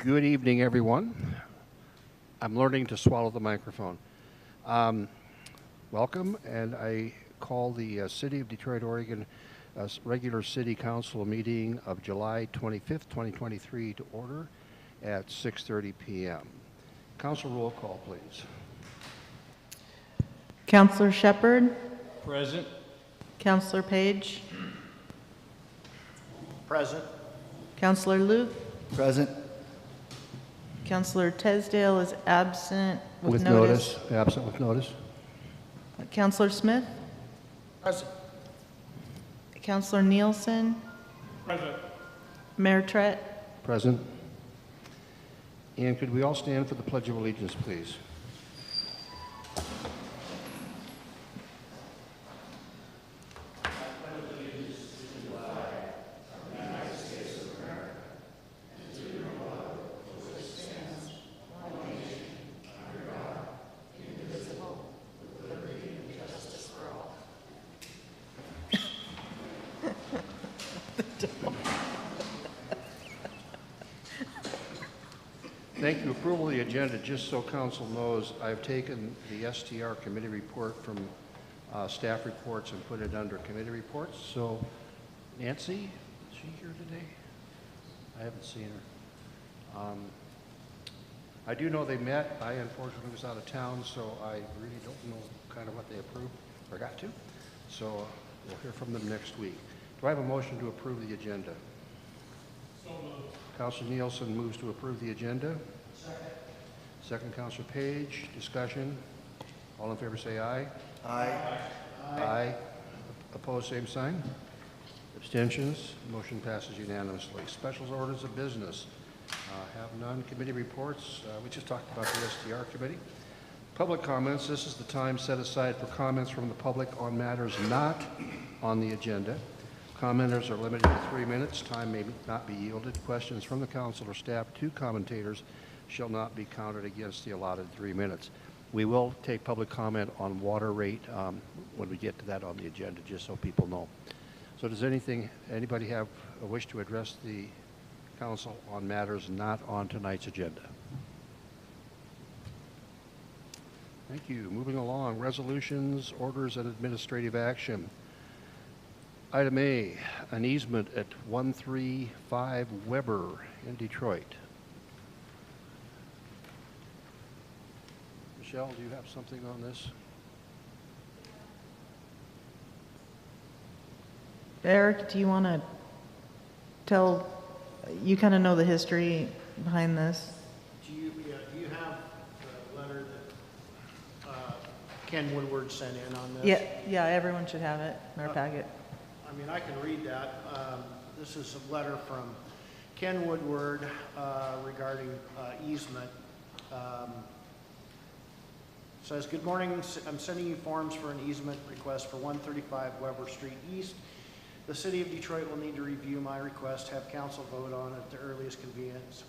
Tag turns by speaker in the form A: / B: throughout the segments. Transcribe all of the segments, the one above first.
A: Good evening, everyone. I'm learning to swallow the microphone. Welcome, and I call the City of Detroit, Oregon regular City Council meeting of July 25th, 2023 to order at 6:30 p.m. Council roll call, please.
B: Councillor Shepard,
C: Present.
B: Councillor Page,
C: Present.
B: Councillor Luke,
D: Present.
B: Councillor Tesdale is absent
A: With notice. Absent with notice.
B: Councillor Smith,
C: Present.
B: Councillor Nielsen,
C: Present.
B: Mayor Trett.
A: Present. And could we all stand for the Pledge of Allegiance, please? Thank you. Approval of the agenda. Just so council knows, I've taken the STR committee report from staff reports and put it under committee reports. So Nancy, is she here today? I haven't seen her. I do know they met. I unfortunately was out of town, so I really don't know kind of what they approved or got to. So we'll hear from them next week. Do I have a motion to approve the agenda? So moved. Councilor Nielsen moves to approve the agenda. Second. Second, Councilor Page. Discussion. All in favor say aye.
D: Aye.
A: Aye. Opposed, same sign. Abstentions. Motion passes unanimously. Special orders of business. Have none. Committee reports. We just talked about the STR committee. Public comments. This is the time set aside for comments from the public on matters not on the agenda. Commenters are limited to 3 minutes. Time may not be yielded. Questions from the council or staff to commentators shall not be counted against the allotted 3 minutes. We will take public comment on water rate when we get to that on the agenda, just so people know. So does anybody have a wish to address the council on matters not on tonight's agenda? Thank you. Moving along, resolutions, orders, and administrative action. Item A, an easement at 135 Weber in Detroit. Michelle, do you have something on this?
B: Eric, do you want to tell, you kind of know the history behind this?
C: Do you have the letter that Ken Woodward sent in on this?
B: Yeah, everyone should have it in our packet.
C: I mean, I can read that. This is a letter from Ken Woodward regarding easement. Says, good morning. I'm sending you forms for an easement request for 135 Weber Street East. The City of Detroit will need to review my request, have council vote on it at the earliest convenience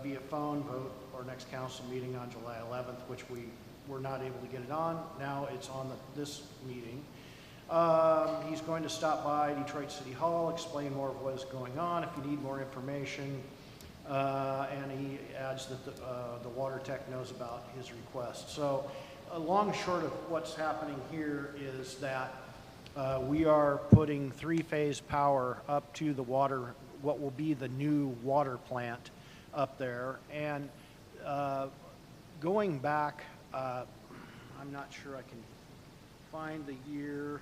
C: via phone vote or next council meeting on July 11th, which we were not able to get it on. Now it's on this meeting. He's going to stop by Detroit City Hall, explain more of what is going on if you need more information. And he adds that the water tech knows about his request. So long and short of what's happening here is that we are putting three-phase power up to the water, what will be the new water plant up there. And going back, I'm not sure I can find the year.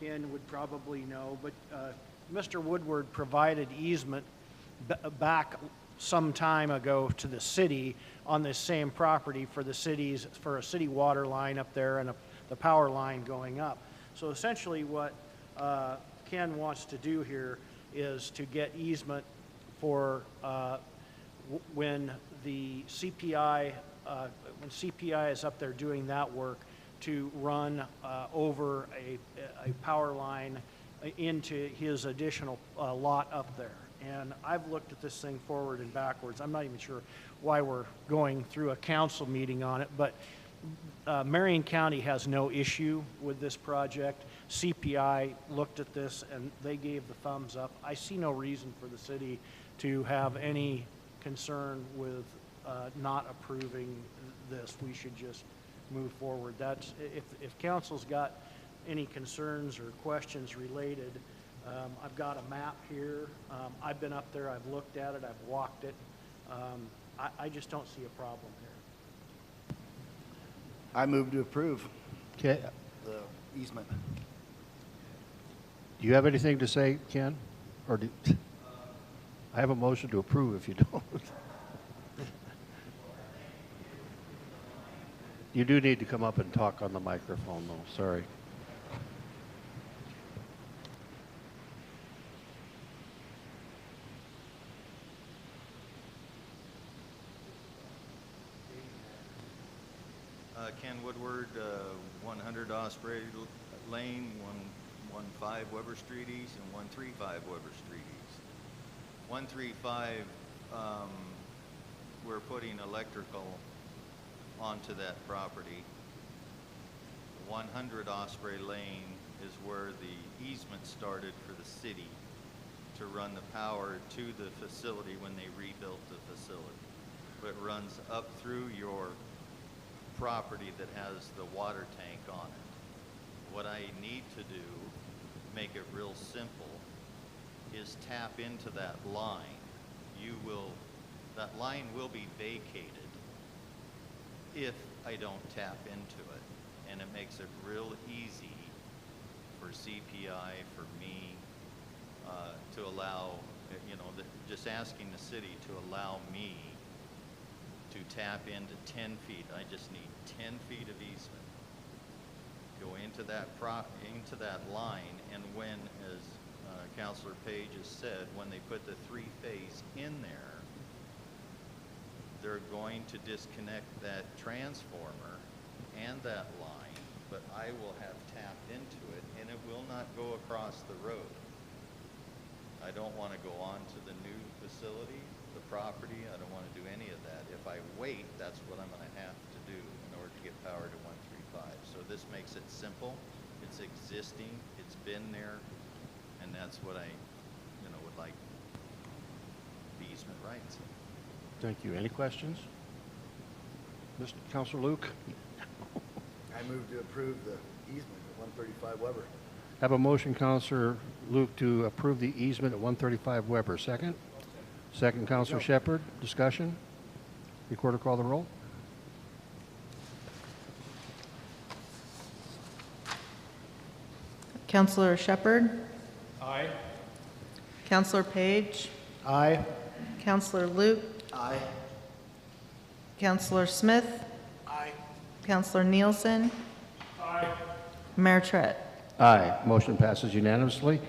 C: Ken would probably know, but Mr. Woodward provided easement back some time ago to the city on this same property for a city water line up there and the power line going up. So essentially what Ken wants to do here is to get easement for when the CPI, when CPI is up there doing that work, to run over a power line into his additional lot up there. And I've looked at this thing forward and backwards. I'm not even sure why we're going through a council meeting on it, but Marion County has no issue with this project. CPI looked at this and they gave the thumbs up. I see no reason for the city to have any concern with not approving this. We should just move forward. That's, if council's got any concerns or questions related, I've got a map here. I've been up there, I've looked at it, I've walked it. I just don't see a problem here.
D: I move to approve
A: Okay,
D: the easement.
A: do you have anything to say, Ken? Or do, I have a motion to approve if you don't. You do need to come up and talk on the microphone, though, sorry.
E: Ken Woodward, 100 Osprey Lane, 115 Weber Street East, and 135 Weber Street East. 135, we're putting electrical onto that property. 100 Osprey Lane is where the easement started for the city to run the power to the facility when they rebuilt the facility. But it runs up through your property that has the water tank on it. What I need to do, make it real simple, is tap into that line. That line will be vacated if I don't tap into it. And it makes it real easy for CPI, for me, to allow, just asking the city to allow me to tap into 10 feet. I just need 10 feet of easement. Go into that line, and when, as Councilor Page has said, when they put the three-phase in there, they're going to disconnect that transformer and that line, but I will have tapped into it, and it will not go across the road. I don't want to go on to the new facility, the property. I don't want to do any of that. If I wait, that's what I'm going to have to do in order to get power to 135. So this makes it simple. It's existing. It's been there, and that's what I, would like the easement rights.
A: Thank you. Any questions? Mr. Councilor Luke?
D: I move to approve the easement at 135 Weber.
A: Have a motion, Councilor Luke, to approve the easement at 135 Weber. Second? Second, Councilor Shepard. Discussion? Recorder, call the roll.
B: Counselor Shepard?
C: Aye.
B: Counselor Page?
C: Aye.
B: Counselor Luke?
D: Aye.
B: Counselor Smith?
C: Aye.
B: Counselor Nielsen?
C: Aye.
B: Mayor Trett?
A: Aye. Motion passes unanimously.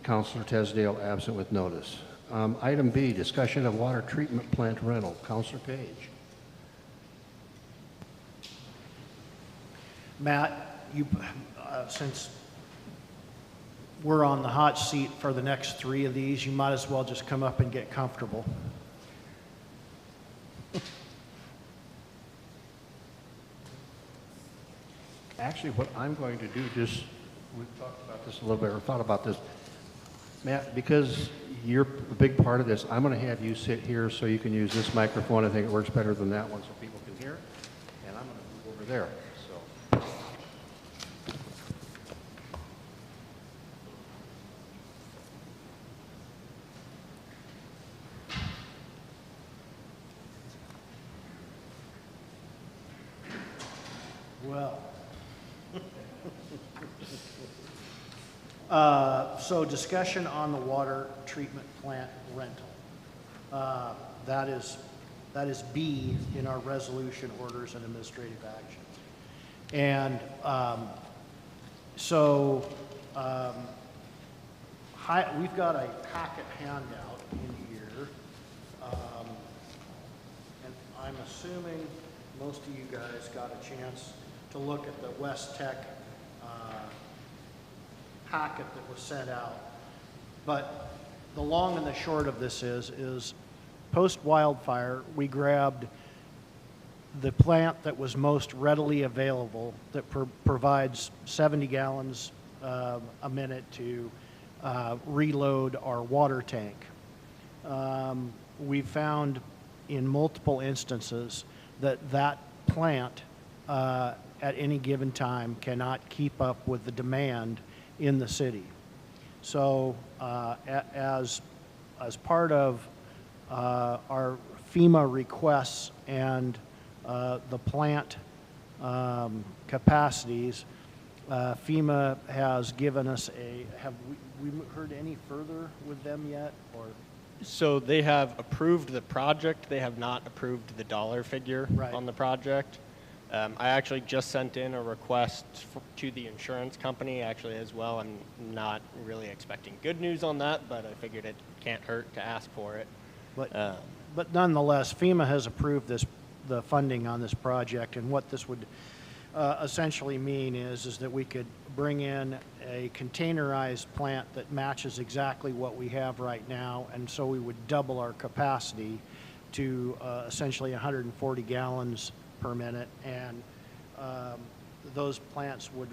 A: Councilor Tesdale absent with notice. Item B, discussion of water treatment plant rental. Councilor Page.
C: Matt, since we're on the hot seat for the next 3 of these, you might as well just come up and get comfortable.
A: Actually, what I'm going to do, we've talked about this a little bit, or thought about this. Matt, because you're a big part of this, I'm going to have you sit here so you can use this microphone. I think it works better than that one so people can hear. And I'm going to move over there. So.
C: Well. So discussion on the water treatment plant rental. That is B in our resolution, orders, and administrative actions. And we've got a packet handout in here. And I'm assuming most of you guys got a chance to look at the West Tech packet that was sent out. But the long and the short of this is post-wildfire, we grabbed the plant that was most readily available that provides 70 gallons a minute to reload our water tank. we found in multiple instances that that plant at any given time cannot keep up with the demand in the city. So as part of our FEMA requests and the plant capacities, FEMA has given us have we heard any further with them yet, or?
F: So they have approved the project. They have not approved the dollar figure
C: Right.
F: on the project. I actually just sent in a request to the insurance company actually as well. I'm not really expecting good news on that, but I figured it can't hurt to ask for it.
C: But nonetheless, FEMA has approved the funding on this project, and what this would essentially mean is that we could bring in a containerized plant that matches exactly what we have right now, and so we would double our capacity to essentially 140 gallons per minute, and those plants would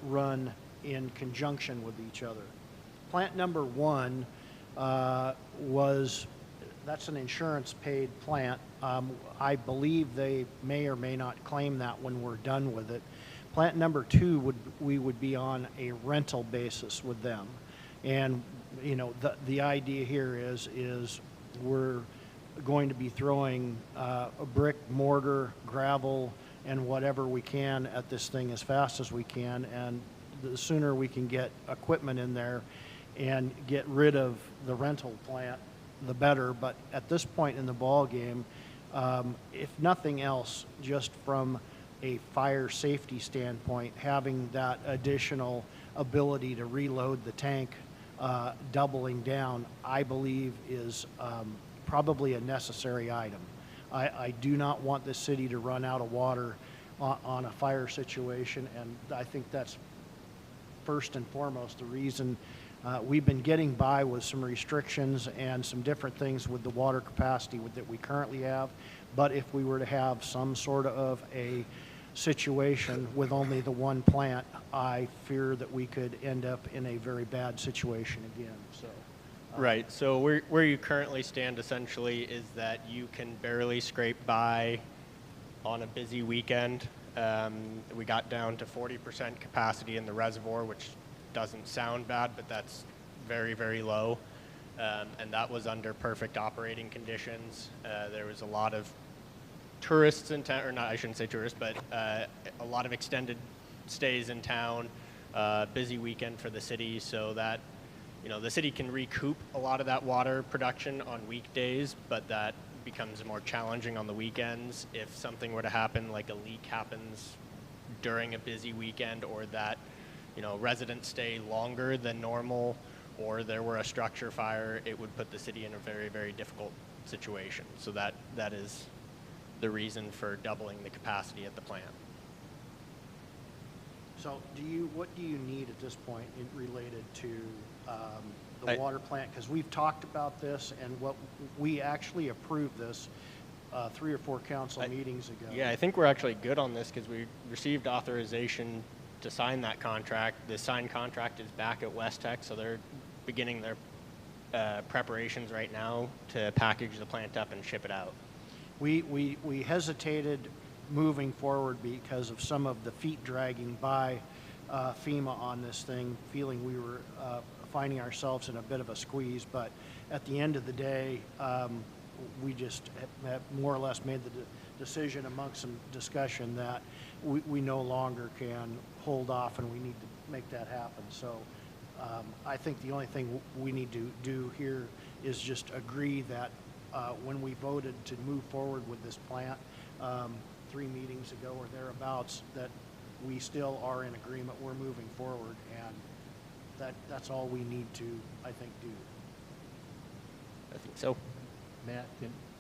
C: run in conjunction with each other. Plant number one that's an insurance-paid plant. I believe they may or may not claim that when we're done with it. Plant number two we would be on a rental basis with them, and you know the idea here is we're going to be throwing a brick, mortar, gravel, and whatever we can at this thing as fast as we can, and the sooner we can get equipment in there and get rid of the rental plant, the better. But at this point in the ball game, if nothing else, just from a fire safety standpoint, having that additional ability to reload the tank, doubling down, I believe is probably a necessary item. I do not want the city to run out of water on a fire situation, and I think that's first and foremost the reason we've been getting by with some restrictions and some different things with the water capacity that we currently have. But if we were to have some sort of a situation with only the one plant, I fear that we could end up in a very bad situation again. So,
F: Right. So where you currently stand essentially is that you can barely scrape by on a busy weekend. We got down to 40% capacity in the reservoir, which doesn't sound bad, but that's very, very low. And that was under perfect operating conditions. There was a lot of tourists in town, or not, I shouldn't say tourists, but a lot of extended stays in town, busy weekend for the city, so that, you know, the city can recoup a lot of that water production on weekdays, but that becomes more challenging on the weekends. If something were to happen, like a leak happens during a busy weekend, or that, you know, residents stay longer than normal, or there were a structure fire, it would put the city in a very, very difficult situation. So that is the reason for doubling the capacity at the plant.
C: so what do you need at this point related to the water plant? Because we've talked about this, and what we actually approved this 3 or 4 council meetings ago.
F: Yeah, I think we're actually good on this because we received authorization to sign that contract. The signed contract is back at West Tech, so they're beginning their preparations right now to package the plant up and ship it out.
C: We hesitated moving forward because of some of the feet dragging by FEMA on this thing, feeling we were finding ourselves in a bit of a squeeze. But at the end of the day, we just have more or less made the decision amongst some discussion that we no longer can hold off, and we need to make that happen. So I think the only thing we need to do here is just agree that when we voted to move forward with this plant 3 meetings ago or thereabouts, that we still are in agreement, we're moving forward, and that's all we need to, I think, do.
F: I think so.
A: Matt,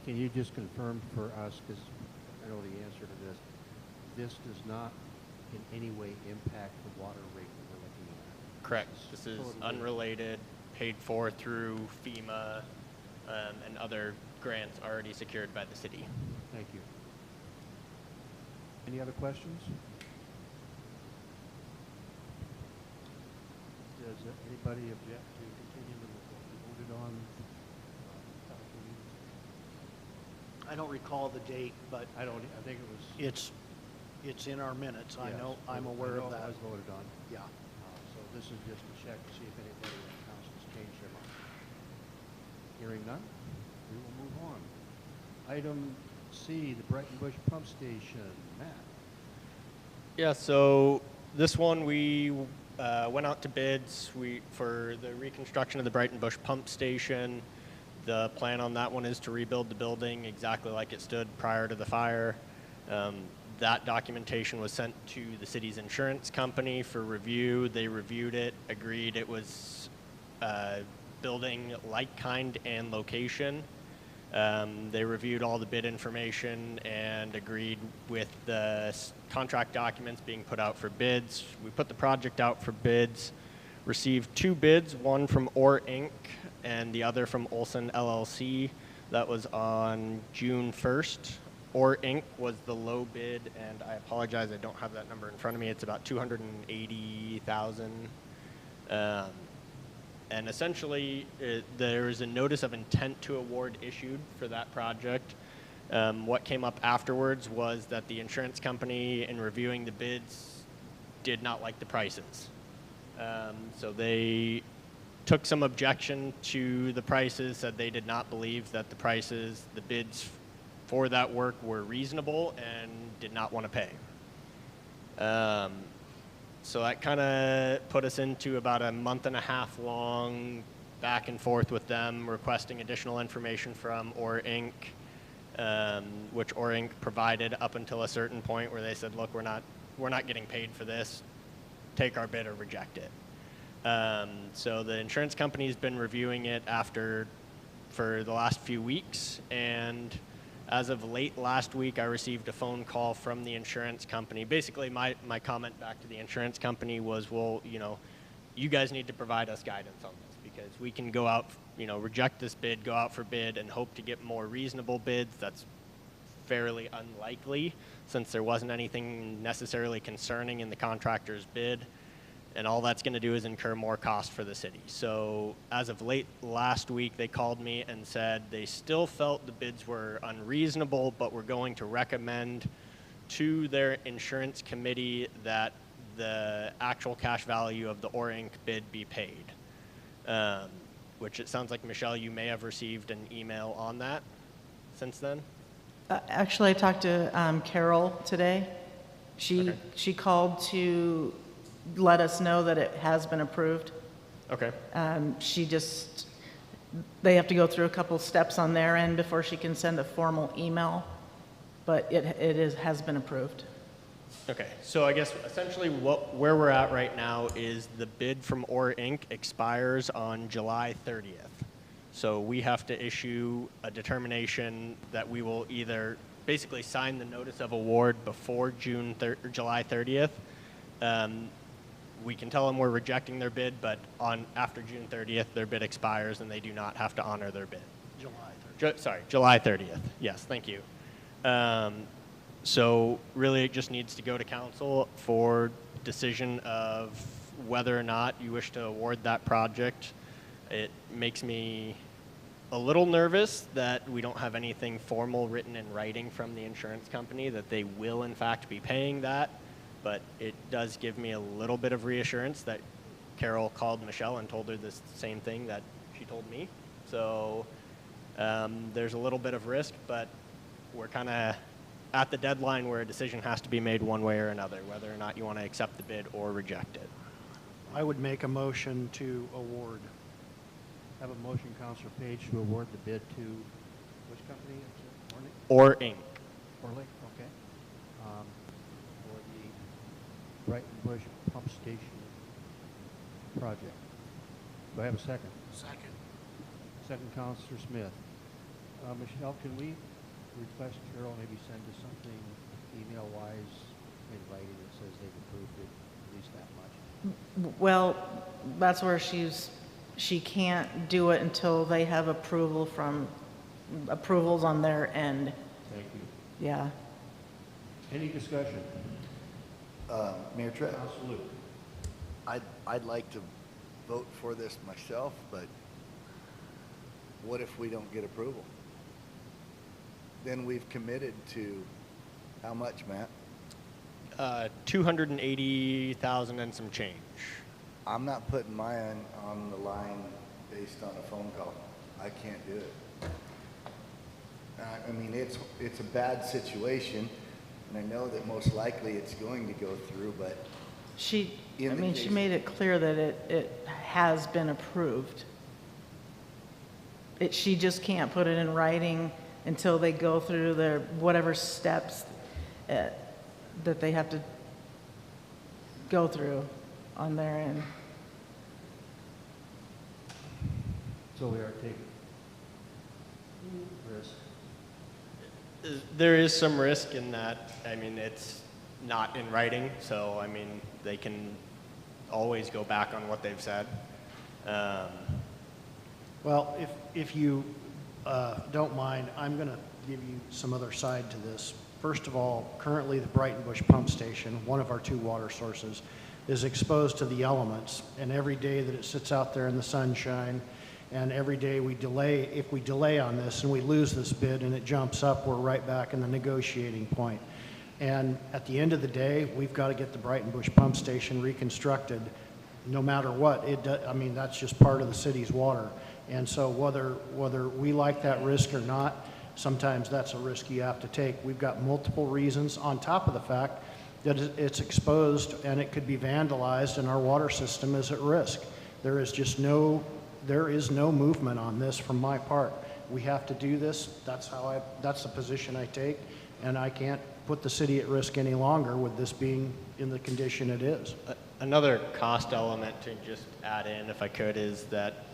A: can you just confirm for us, because I know the answer to this, this does not in any way impact the water rate that we're looking at?
F: Correct. This is
A: totally
F: unrelated, paid for through FEMA and other grants already secured by the city.
A: Thank you. Any other questions? Does anybody object to continuing with what we voted on?
C: I don't recall the date, but
A: I think it was.
C: it's in our minutes. I
A: yes,
C: know, I'm
A: I
C: aware
A: know
C: of
A: it
C: that.
A: was voted on.
C: Yeah.
A: So this is just to check to see if anybody in the council has changed their mind. Hearing none, we will move on. Item C, the Brighton Bush Pump Station. Matt?
F: Yeah, so this one we went out to bids for the reconstruction of the Brighton Bush Pump Station. The plan on that one is to rebuild the building exactly like it stood prior to the fire. That documentation was sent to the city's insurance company for review. They reviewed it, agreed it was building like, kind, and location. They reviewed all the bid information and agreed with the contract documents being put out for bids. We put the project out for bids, received 2 bids, one from Orr Inc. and the other from Olson LLC. That was on June 1st. Orr Inc. was the low bid, and I apologize, I don't have that number in front of me. It's about $280,000. And essentially, there is a notice of intent to award issued for that project. What came up afterwards was that the insurance company, in reviewing the bids, did not like the prices. So they took some objection to the prices, said they did not believe that the bids for that work were reasonable, and did not want to pay. So that kind of put us into about a month-and-a-half long back and forth with them, requesting additional information from Orr Inc., which Orr Inc. provided up until a certain point where they said, look, we're not getting paid for this. Take our bid or reject it. So the insurance company's been reviewing it for the last few weeks, and as of late last week, I received a phone call from the insurance company. Basically, my comment back to the insurance company was, well, you guys need to provide us guidance on this, because we can go out, reject this bid, go out for bid, and hope to get more reasonable bids. That's fairly unlikely, since there wasn't anything necessarily concerning in the contractor's bid. And all that's going to do is incur more cost for the city. So as of late last week, they called me and said they still felt the bids were unreasonable, but were going to recommend to their insurance committee that the actual cash value of the Orr Inc. bid be paid. Which it sounds like, Michelle, you may have received an email on that since then.
B: Actually, I talked to Carol today.
F: Okay.
B: She called to let us know that it has been approved.
F: Okay.
B: They have to go through a couple steps on their end before she can send a formal email, but it has been approved.
F: Okay, so I guess essentially where we're at right now is the bid from Orr Inc. expires on July 30th. So we have to issue a determination that we will either basically sign the notice of award before July 30th. We can tell them we're rejecting their bid, but after June 30th, their bid expires and they do not have to honor their bid. July 30th. Yes, thank you. So really, it just needs to go to council for decision of whether or not you wish to award that project. It makes me a little nervous that we don't have anything formal written in writing from the insurance company that they will in fact be paying that, but it does give me a little bit of reassurance that Carol called Michelle and told her the same thing that she told me. So there's a little bit of risk, but we're kind of at the deadline where a decision has to be made one way or another, whether or not you want to accept the bid or reject it.
C: I would make a motion to award.
A: Have a motion, Councilor Page, to award the bid to which company?
F: Orr Inc.
A: Orlick, okay. For the Brighton Bush Pump Station project. Do I have a second?
C: Second.
A: Second, Councilor Smith. Michelle, can we request Carol maybe send us something email-wise in writing that says they've approved it, at least that much?
B: Well, that's where she can't do it until they have approvals on their end.
A: Thank you.
B: Yeah.
A: Any discussion?
D: Mayor Tripp,
A: Councilor Luke.
D: I'd like to vote for this myself, but what if we don't get approval? then we've committed to, how much, Matt?
F: 280,000 and some change.
D: I'm not putting mine on the line based on a phone call. I can't do it. I mean, it's a bad situation, and I know that most likely it's going to go through, but
B: She, I
D: In the
B: mean, she
D: case-
B: made it clear that it has been approved. She just can't put it in writing until they go through their, whatever steps that they have to go through on their end.
A: So we are taking risk.
F: There is some risk in that. I mean, it's not in writing, so I mean, they can always go back on what they've said.
C: Well, if you don't mind, I'm going to give you some other side to this. First of all, currently the Brighton Bush Pump Station, one of our 2 water sources, is exposed to the elements. And every day that it sits out there in the sunshine, and every day we delay, if we delay on this and we lose this bid and it jumps up, we're right back in the negotiating point. And at the end of the day, we've got to get the Brighton Bush Pump Station reconstructed no matter what. I mean, that's just part of the city's water. And so whether we like that risk or not, sometimes that's a risk you have to take. We've got multiple reasons on top of the fact that it's exposed and it could be vandalized and our water system is at risk. There is no movement on this from my part. We have to do this. That's the position I take, and I can't put the city at risk any longer with this being in the condition it is.
F: Another cost element to just add in, if I could, is that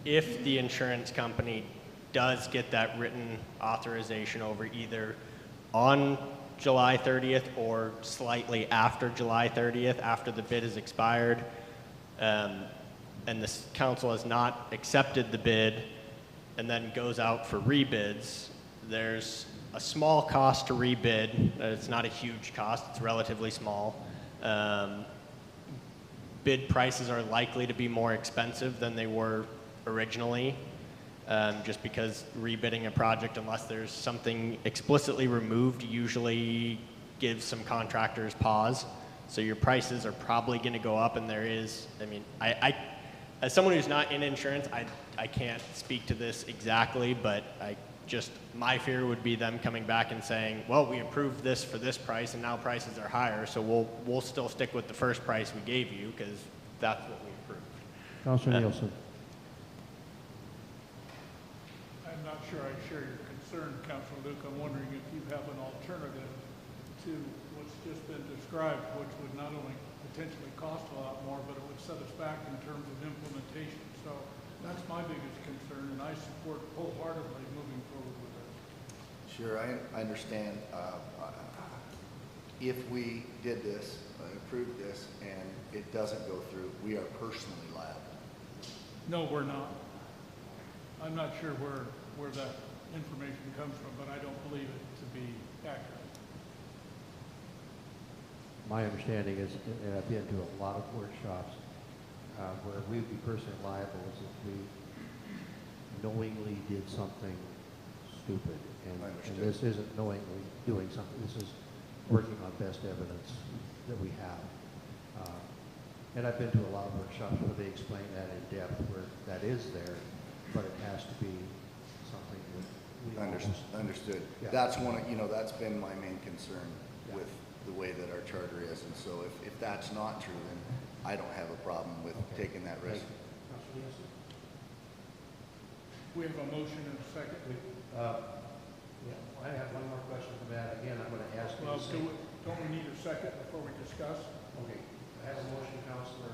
F: if the insurance company does get that written authorization over either on July 30th or slightly after July 30th, after the bid is expired, and the council has not accepted the bid and then goes out for rebids, there's a small cost to rebid. It's not a huge cost, it's relatively small. Bid prices are likely to be more expensive than they were originally, just because rebidding a project, unless there's something explicitly removed, usually gives some contractors pause. So your prices are probably going to go up, and there is, I mean, I as someone who's not in insurance, I can't speak to this exactly, but my fear would be them coming back and saying, well, we approved this for this price and now prices are higher, so we'll still stick with the first price we gave you because that's what we approved.
A: Councilor Nielsen.
G: I'm not sure I share your concern, Councilor Luke. I'm wondering if you have an alternative to what's just been described, which would not only potentially cost a lot more, but it would set us back in terms of implementation. So that's my biggest concern, and I support wholeheartedly moving forward with it.
D: sure, I understand. If we did this, approved this, and it doesn't go through, we are personally liable.
G: No, we're not. I'm not sure where that information comes from, but I don't believe it to be accurate.
A: My understanding is, and I've been to a lot of workshops, where we'd be personally liable is if we knowingly did something stupid. And
D: Understood.
A: this isn't knowingly doing something, this is working on best evidence that we have. And I've been to a lot of workshops where they explain that in depth, where that is there, but it has to be something that we almost.
D: Understood.
A: Yeah.
D: That's that's been my main concern
A: Yeah.
D: with the way that our charter is. And so if that's not true, then I don't have a problem with
A: Okay.
D: taking that risk.
A: Councilor Nielsen?
G: We have a motion and a second.
A: Yeah, I have one more question for Matt. Again, I'm going to ask you
G: Well,
A: the same.
G: don't we need a second before we discuss?
A: Okay, I have a motion, Councilor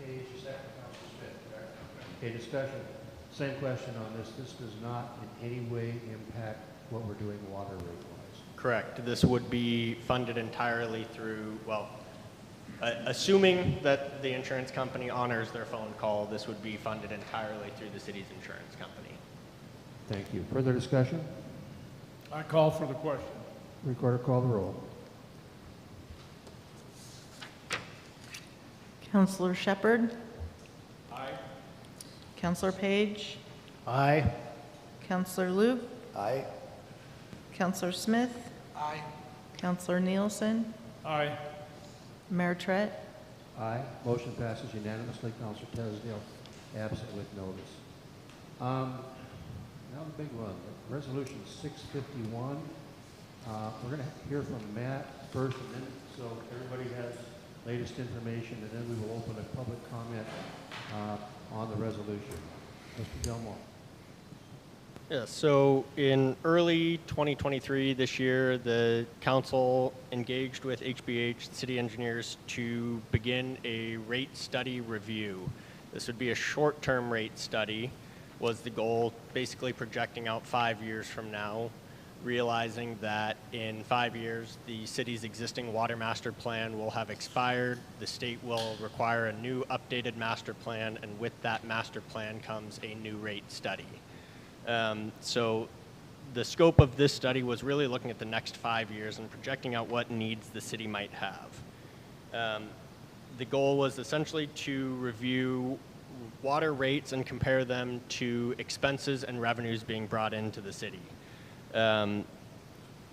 A: Page, second, Councilor Smith, correct? Okay, discussion. Same question on this. This does not in any way impact what we're doing water rate-wise.
F: Correct. This would be funded entirely through, well, assuming that the insurance company honors their phone call, this would be funded entirely through the city's insurance company.
A: Thank you. Further discussion?
G: I call for the question.
A: Recorder, call the roll.
B: Counselor Shepard?
G: Aye.
B: Counselor Page?
C: Aye.
B: Counselor Luke?
D: Aye.
B: Counselor Smith?
C: Aye.
B: Counselor Nielsen?
G: Aye.
B: Mayor Trett?
A: Aye. Motion passes unanimously. Counselor Tesdale absent with notice. Now the big one, Resolution 651. We're going to hear from Matt first, and then, so everybody has latest information, and then we will open a public comment on the resolution. Mr. Gilmore.
F: Yeah, so in early 2023, this year, the council engaged with HBH city engineers to begin a rate study review. This would be a short-term rate study, was the goal, basically projecting out 5 years from now, realizing that in 5 years, the city's existing water master plan will have expired. The state will require a new updated master plan, and with that master plan comes a new rate study. So the scope of this study was really looking at the next 5 years and projecting out what needs the city might have. The goal was essentially to review water rates and compare them to expenses and revenues being brought into the city.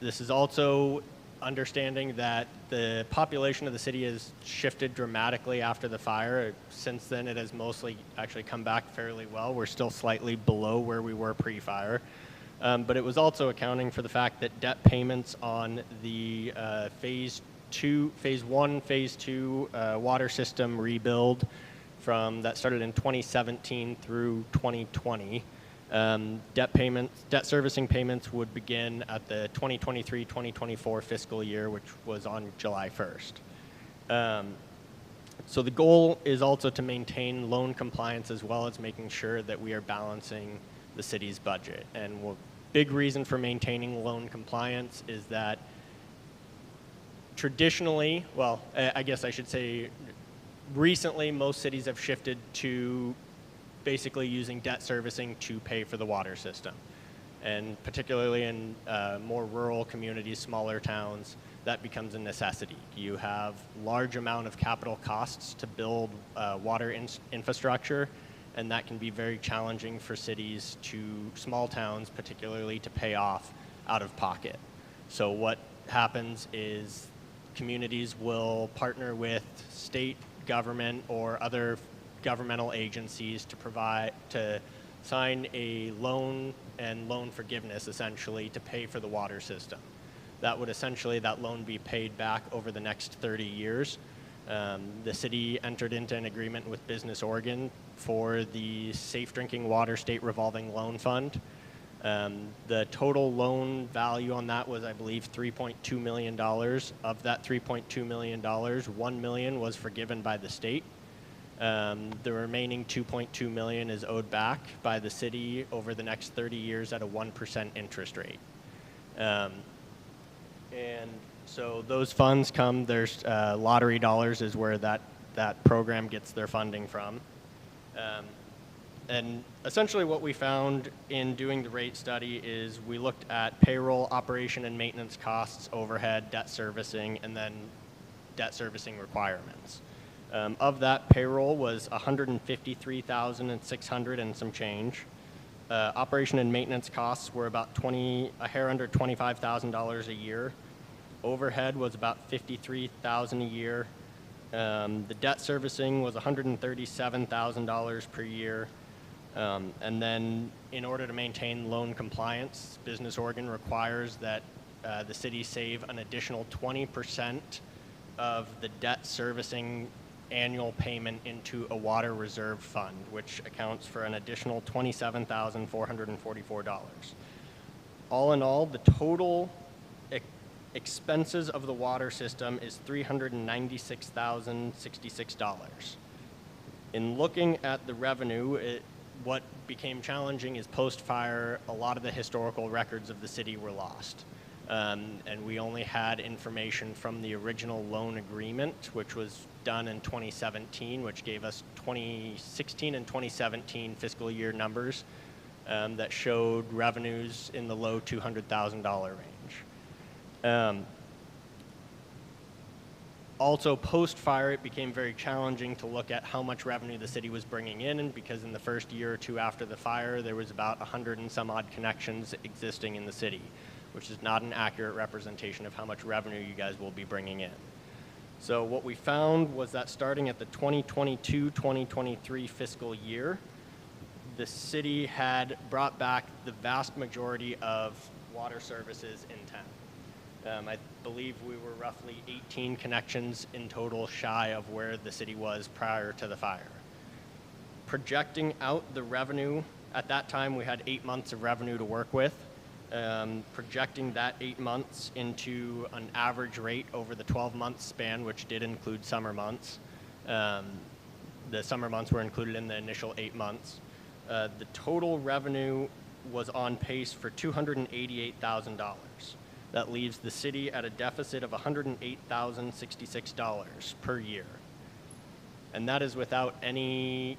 F: This is also understanding that the population of the city has shifted dramatically after the fire. Since then, it has mostly actually come back fairly well. We're still slightly below where we were pre-fire. But it was also accounting for the fact that debt payments on the phase 1, phase 2 water system rebuild that started in 2017 through 2020. Debt servicing payments would begin at the 2023-2024 fiscal year, which was on July 1st. So the goal is also to maintain loan compliance as well as making sure that we are balancing the city's budget. And big reason for maintaining loan compliance is that traditionally, well, I guess I should say recently, most cities have shifted to basically using debt servicing to pay for the water system. And particularly in more rural communities, smaller towns, that becomes a necessity. You have large amount of capital costs to build water infrastructure, and that can be very challenging for cities small towns particularly, to pay off out of pocket. So what happens is communities will partner with state government or other governmental agencies to sign a loan and loan forgiveness essentially to pay for the water system. That would essentially, that loan be paid back over the next 30 years. The city entered into an agreement with Business Oregon for the Safe Drinking Water State Revolving Loan Fund. The total loan value on that was, I believe, $3.2 million. Of that $3.2 million, $1 million was forgiven by the state. The remaining $2.2 million is owed back by the city over the next 30 years at a 1% interest rate. And so those funds come, there's lottery dollars is where that program gets their funding from. And essentially what we found in doing the rate study is we looked at payroll, operation and maintenance costs, overhead, debt servicing, and then debt servicing requirements. Of that, payroll was $153,600 and some change. Operation and maintenance costs were about a hair under $25,000 a year. Overhead was about $53,000 a year. The debt servicing was $137,000 per year. And then in order to maintain loan compliance, Business Oregon requires that the city save an additional 20% of the debt servicing annual payment into a water reserve fund, which accounts for an additional $27,444. All in all, the total expenses of the water system is $396,066. In looking at the revenue, what became challenging is post-fire, a lot of the historical records of the city were lost. And we only had information from the original loan agreement, which was done in 2017, which gave us 2016 and 2017 fiscal year numbers that showed revenues in the low $200,000 range. Also, post-fire, it became very challenging to look at how much revenue the city was bringing in, and because in the first year or two after the fire, there was about 100 and some odd connections existing in the city, which is not an accurate representation of how much revenue you guys will be bringing in. So what we found was that starting at the 2022-2023 fiscal year, the city had brought back the vast majority of water services in town. I believe we were roughly 18 connections in total shy of where the city was prior to the fire. Projecting out the revenue, at that time we had 8 months of revenue to work with. Projecting that 8 months into an average rate over the 12-month span, which did include summer months. The summer months were included in the initial 8 months. The total revenue was on pace for $288,000. That leaves the city at a deficit of $108,066 per year. And that is without any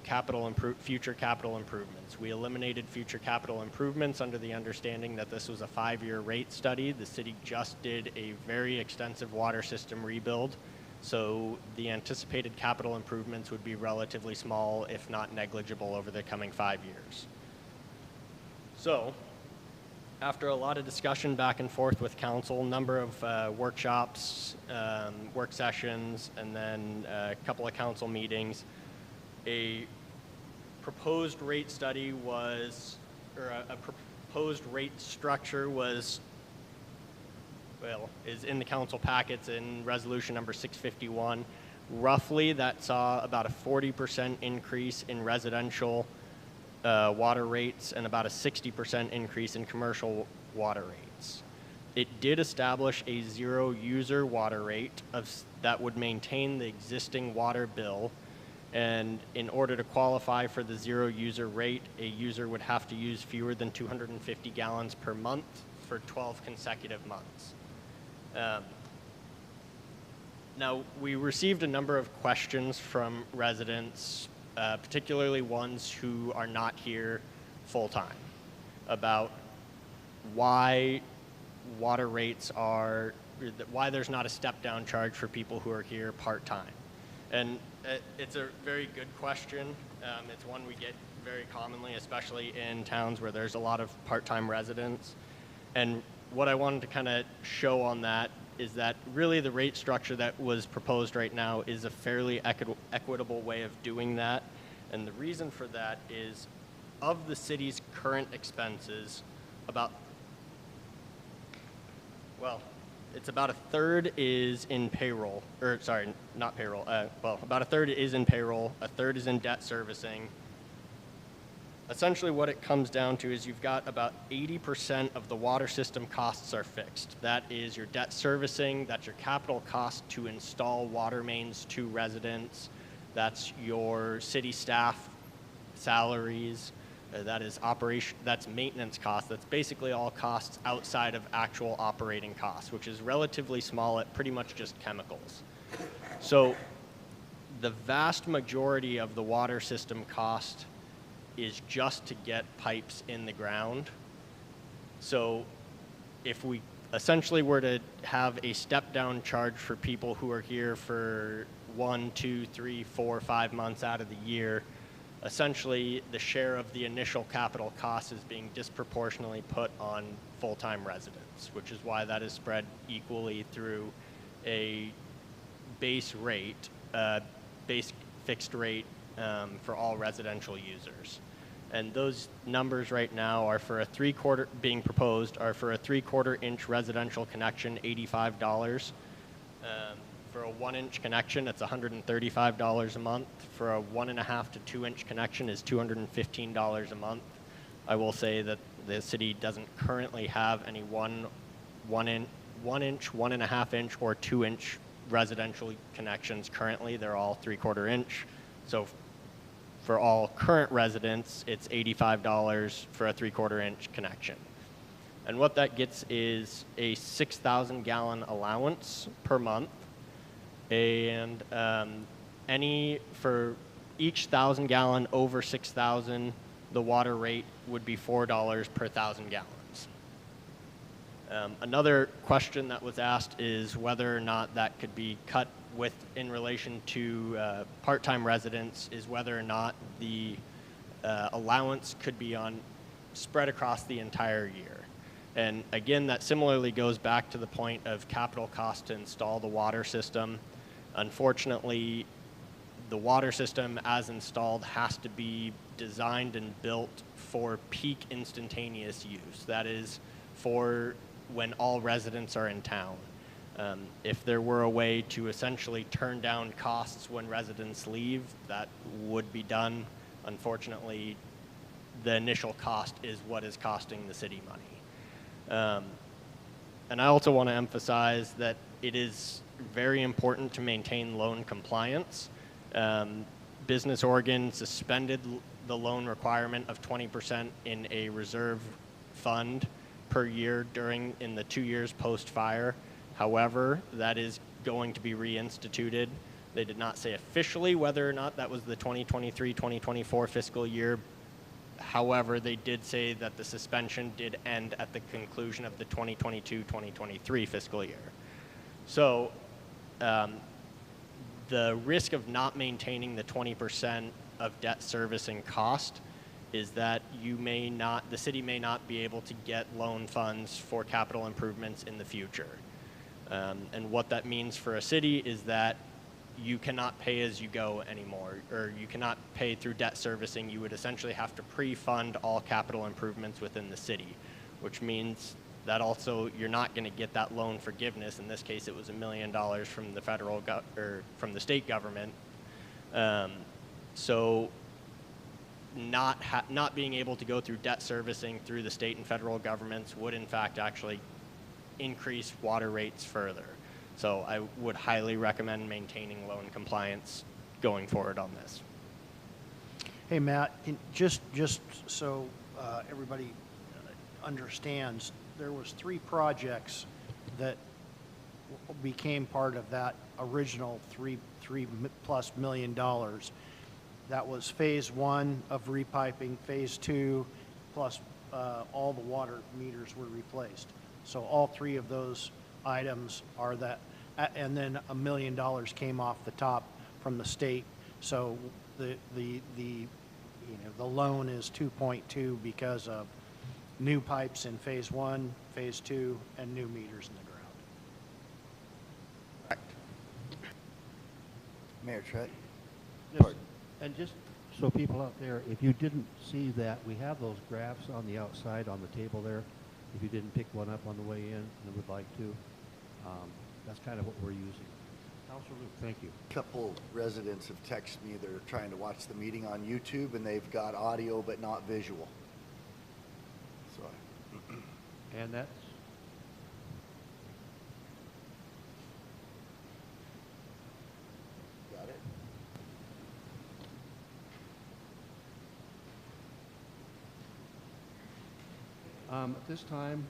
F: future capital improvements. We eliminated future capital improvements under the understanding that this was a 5-year rate study. The city just did a very extensive water system rebuild, so the anticipated capital improvements would be relatively small, if not negligible, over the coming 5 years. So, after a lot of discussion back and forth with council, number of workshops, work sessions, and then a couple of council meetings, a proposed rate study was, or a proposed rate structure was, well, is in the council packets in resolution number 651. Roughly, that saw about a 40% increase in residential water rates and about a 60% increase in commercial water rates. It did establish a zero user water rate that would maintain the existing water bill, and in order to qualify for the zero user rate, a user would have to use fewer than 250 gallons per month for 12 consecutive months. Now, we received a number of questions from residents, particularly ones who are not here full-time, about why water rates are, why there's not a step-down charge for people who are here part-time. And it's a very good question. It's one we get very commonly, especially in towns where there's a lot of part-time residents. And what I wanted to kind of show on that is that really the rate structure that was proposed right now is a fairly equitable way of doing that. And the reason for that is, of the city's current expenses, about a third is in payroll, or sorry, not payroll, about a third is in payroll, a third is in debt servicing. Essentially what it comes down to is you've got about 80% of the water system costs are fixed. That is your debt servicing, that's your capital cost to install water mains to residents, that's your city staff salaries, that's maintenance costs. That's basically all costs outside of actual operating costs, which is relatively small at pretty much just chemicals. So the vast majority of the water system cost is just to get pipes in the ground. So if we essentially were to have a step-down charge for people who are here for 1, 2, 3, 4, 5 months out of the year, essentially the share of the initial capital cost is being disproportionately put on full-time residents, which is why that is spread equally through a base rate, base fixed rate for all residential users. And those numbers right now are for being proposed are for a 3/4 inch residential connection, $85. For a 1 inch connection, it's $135 a month. For a 1.5 to 2 inch connection is $215 a month. I will say that the city doesn't currently have any 1 inch, 1.5 inch, or 2 inch residential connections currently. They're all 3/4 inch. So for all current residents, it's $85 for a 3/4 inch connection. And what that gets is a 6,000 gallon allowance per month. And for each 1,000 gallon over 6,000, the water rate would be $4 per 1,000 gallons. Another question that was asked is whether or not that could be cut in relation to part-time residents is whether or not the allowance could be spread across the entire year. And again, that similarly goes back to the point of capital cost to install the water system. Unfortunately, the water system as installed has to be designed and built for peak instantaneous use. That is for when all residents are in town. If there were a way to essentially turn down costs when residents leave, that would be done. Unfortunately, the initial cost is what is costing the city money. And I also want to emphasize that it is very important to maintain loan compliance. Business Oregon suspended the loan requirement of 20% in a reserve fund per year in the 2 years post-fire. However, that is going to be reinstituted. They did not say officially whether or not that was the 2023-2024 fiscal year. However, they did say that the suspension did end at the conclusion of the 2022-2023 fiscal year. So the risk of not maintaining the 20% of debt servicing cost is that the city may not be able to get loan funds for capital improvements in the future. And what that means for a city is that you cannot pay as you go anymore, or you cannot pay through debt servicing. You would essentially have to pre-fund all capital improvements within the city, which means that also you're not going to get that loan forgiveness. In this case, it was $1 million from the from the state government. So not being able to go through debt servicing through the state and federal governments would in fact actually increase water rates further. So I would highly recommend maintaining loan compliance going forward on this.
C: Hey, Matt, just so everybody understands, there was 3 projects that became part of that original $3+ million. That was phase 1 of repiping, phase 2, plus all the water meters were replaced. So all 3 of those items are that, and then $1 million came off the top from the state. So the loan is 2.2 because of new pipes in phase 1, phase 2, and new meters in the ground.
D: Mayor Trett?
A: Yes. And just so people out there, if you didn't see that, we have those graphs on the outside on the table there. If you didn't pick one up on the way in and would like to, that's kind of what we're using. Councilor Luke, thank you.
D: A couple residents have texted me they're trying to watch the meeting on YouTube and they've got audio but not visual. So,
A: And that's,
D: got it?
A: at this time,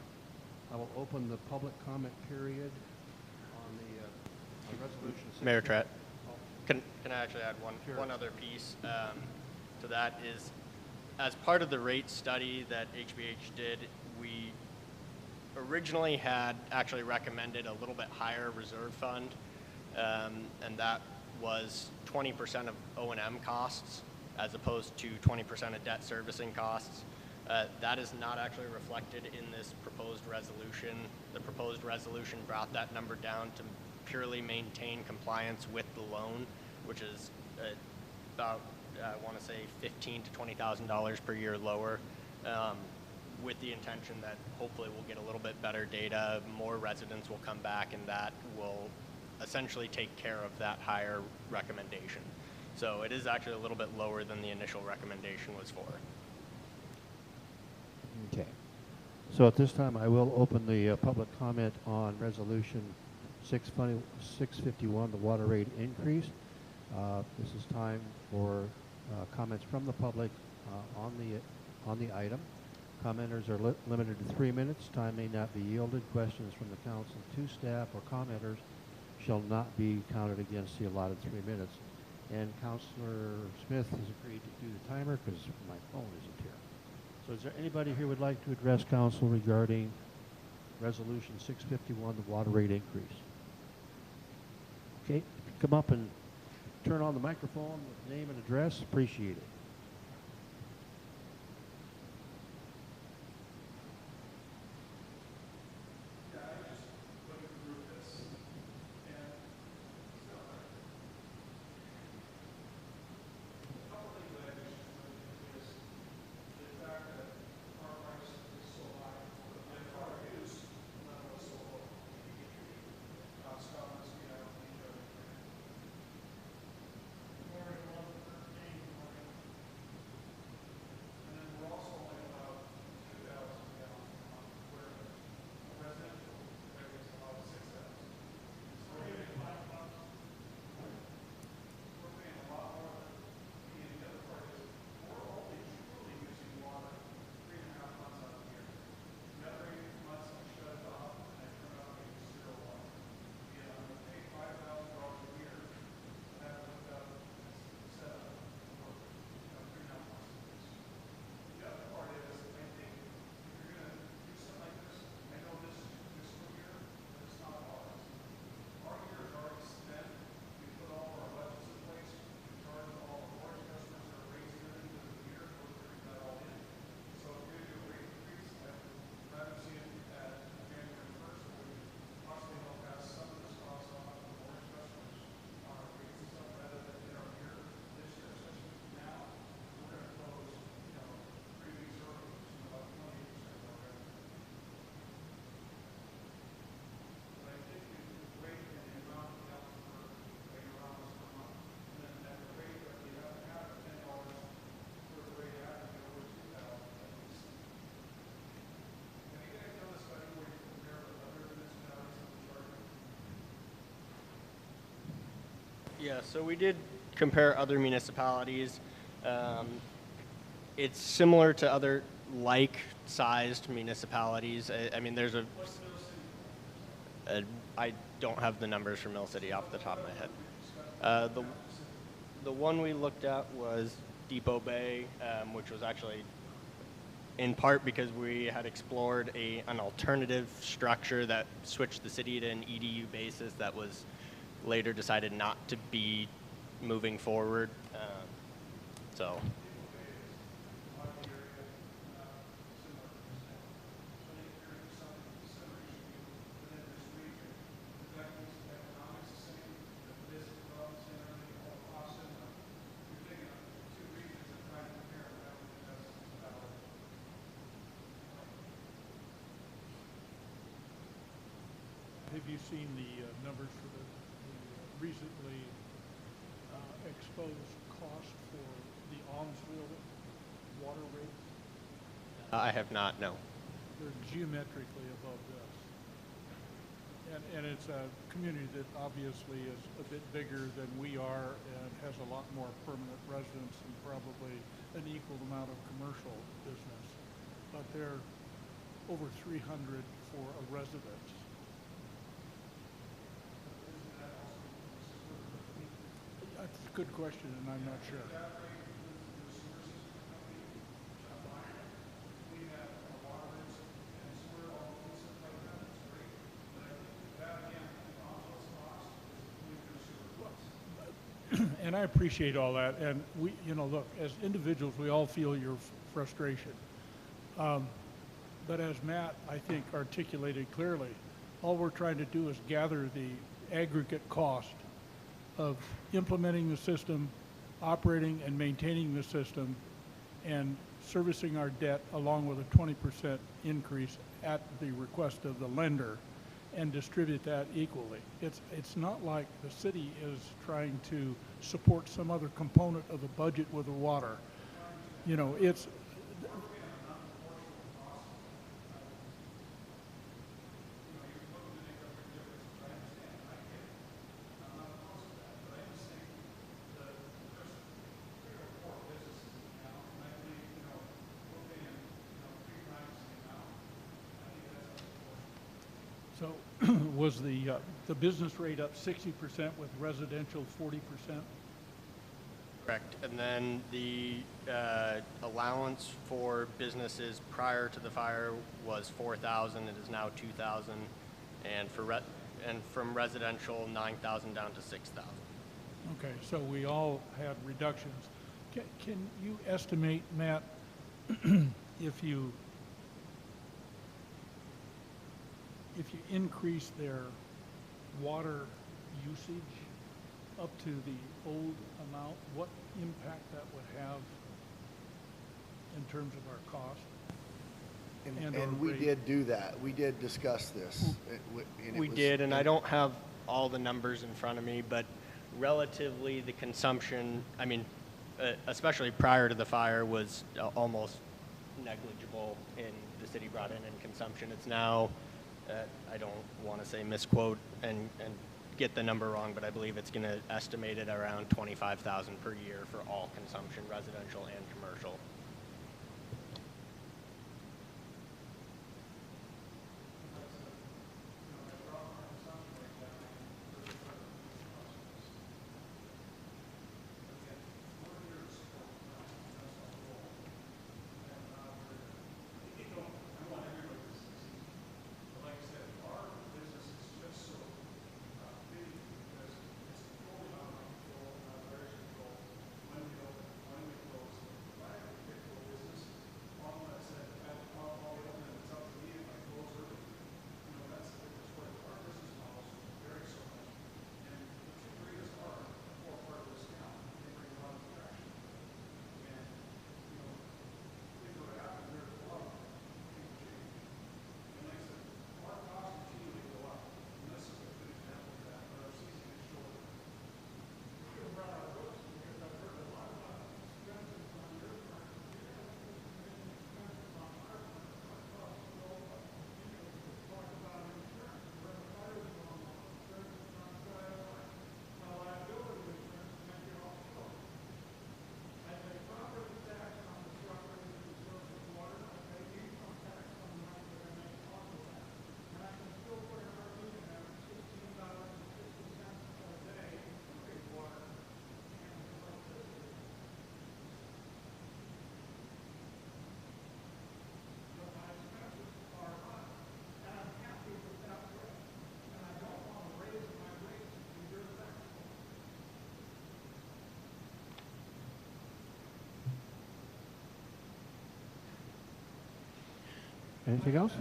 A: I will open the public comment period on the resolution.
F: Mayor Trett,
A: Oh,
F: can I actually add
A: Sure.
F: one other piece to that is, as part of the rate study that HBH did, we originally had actually recommended a little bit higher reserve fund, and that was 20% of O&M costs as opposed to 20% of debt servicing costs. That is not actually reflected in this proposed resolution. The proposed resolution brought that number down to purely maintain compliance with the loan, which is about, I want to say, $15,000 to $20,000 per year lower, with the intention that hopefully we'll get a little bit better data, more residents will come back, and that will essentially take care of that higher recommendation. So it is actually a little bit lower than the initial recommendation was for.
A: Okay. So at this time, I will open the public comment on Resolution 651, the water rate increase. This is time for comments from the public on the item. Commenters are limited to 3 minutes. Time may not be yielded. Questions from the council to staff or commenters shall not be counted against the allotted 3 minutes. And Councilor Smith has agreed to do the timer because my phone isn't here. So is there anybody here who would like to address council regarding Resolution 651, the water rate increase? Okay, come up and turn on the microphone with name and address, appreciate it.
F: Yeah, so we did compare other municipalities. It's similar to other like-sized municipalities. I mean, there's I don't have the numbers for Mill City off the top of my head. The one we looked at was Depot Bay, which was actually in part because we had explored an alternative structure that switched the city to an EDU basis that was later decided not to be moving forward. So.
G: Have you seen the numbers for the recently exposed cost for the Almsville water rates?
F: I have not, no.
G: They're geometrically above this. And it's a community that obviously is a bit bigger than we are and has a lot more permanent residents and probably an equal amount of commercial business. But they're over 300 for a residence. That's a good question, and I'm not sure. And I appreciate all that. And we, look, as individuals, we all feel your frustration. But as Matt, I think, articulated clearly, all we're trying to do is gather the aggregate cost of implementing the system, operating and maintaining the system, and servicing our debt along with a 20% increase at the request of the lender, and distribute that equally. It's not like the city is trying to support some other component of the budget with the water. It's so was the business rate up 60% with residential 40%?
F: Correct. And then the allowance for businesses prior to the fire was 4,000. It is now 2,000, and from residential 9,000 down to 6,000.
G: Okay, so we all had reductions. Can you estimate, Matt, if you increase their water usage up to the old amount, what impact that would have in terms of our cost? And our
D: And we
G: rate.
D: did do that. We did discuss this.
F: We did, and I don't have all the numbers in front of me, but relatively the consumption, I mean, especially prior to the fire, was almost negligible in the city brought in consumption. It's now, I don't want to say misquote and get the number wrong, but I believe it's going to estimate it around 25,000 per year for all consumption, residential and commercial.
A: Anything else?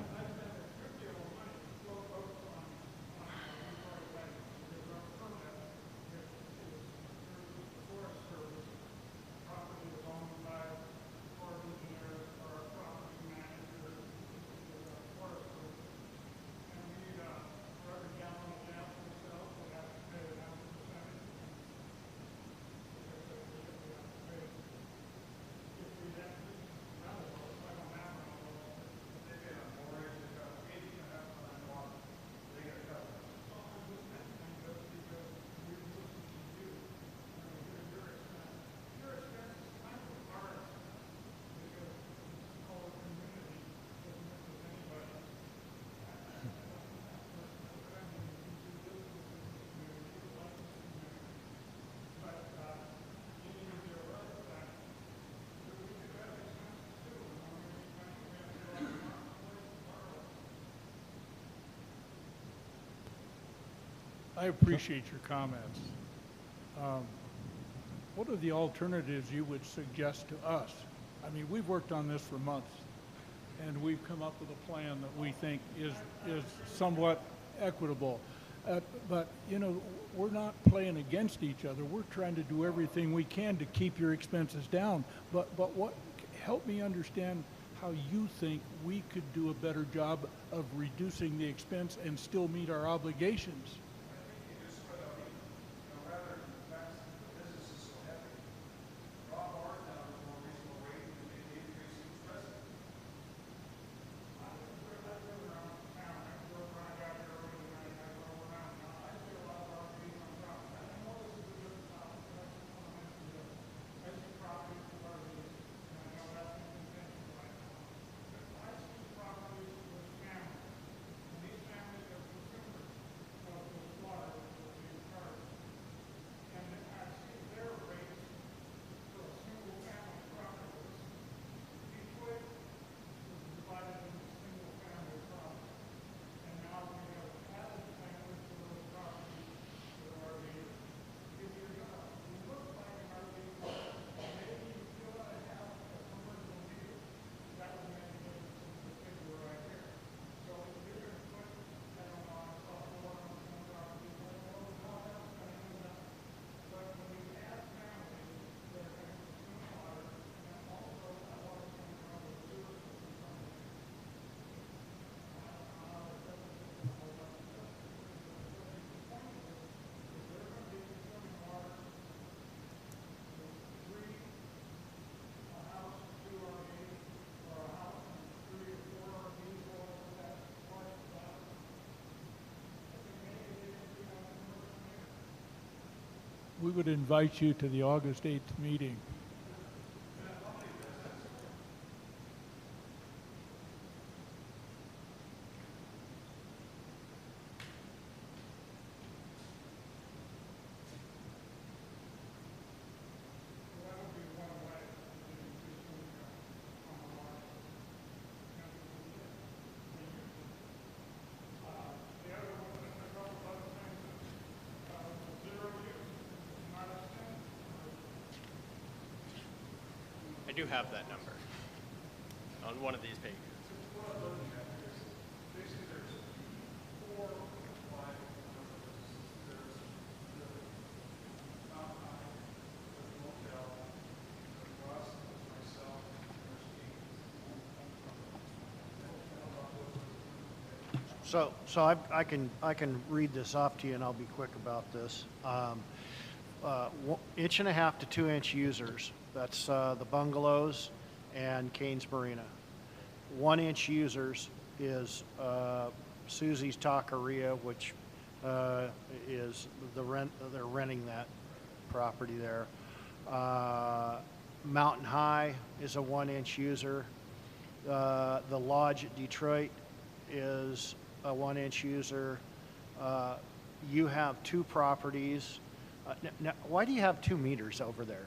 G: I appreciate your comments. What are the alternatives you would suggest to us? I mean, we've worked on this for months, and we've come up with a plan that we think is somewhat equitable. But, you know, we're not playing against each other. We're trying to do everything we can to keep your expenses down. But help me understand how you think we could do a better job of reducing the expense and still meet our obligations. we would invite you to the August 8th meeting.
F: I do have that number on one of these pages.
C: I can read this off to you, and I'll be quick about this. 1.5 to 2 inch users. That's the bungalows and Kane's Marina. 1 inch users is Susie's Taqueria, which is the rent. They're renting that property there. Mountain High is a 1 inch user. The Lodge at Detroit is a 1 inch user. You have 2 properties. Now, why do you have 2 meters over there?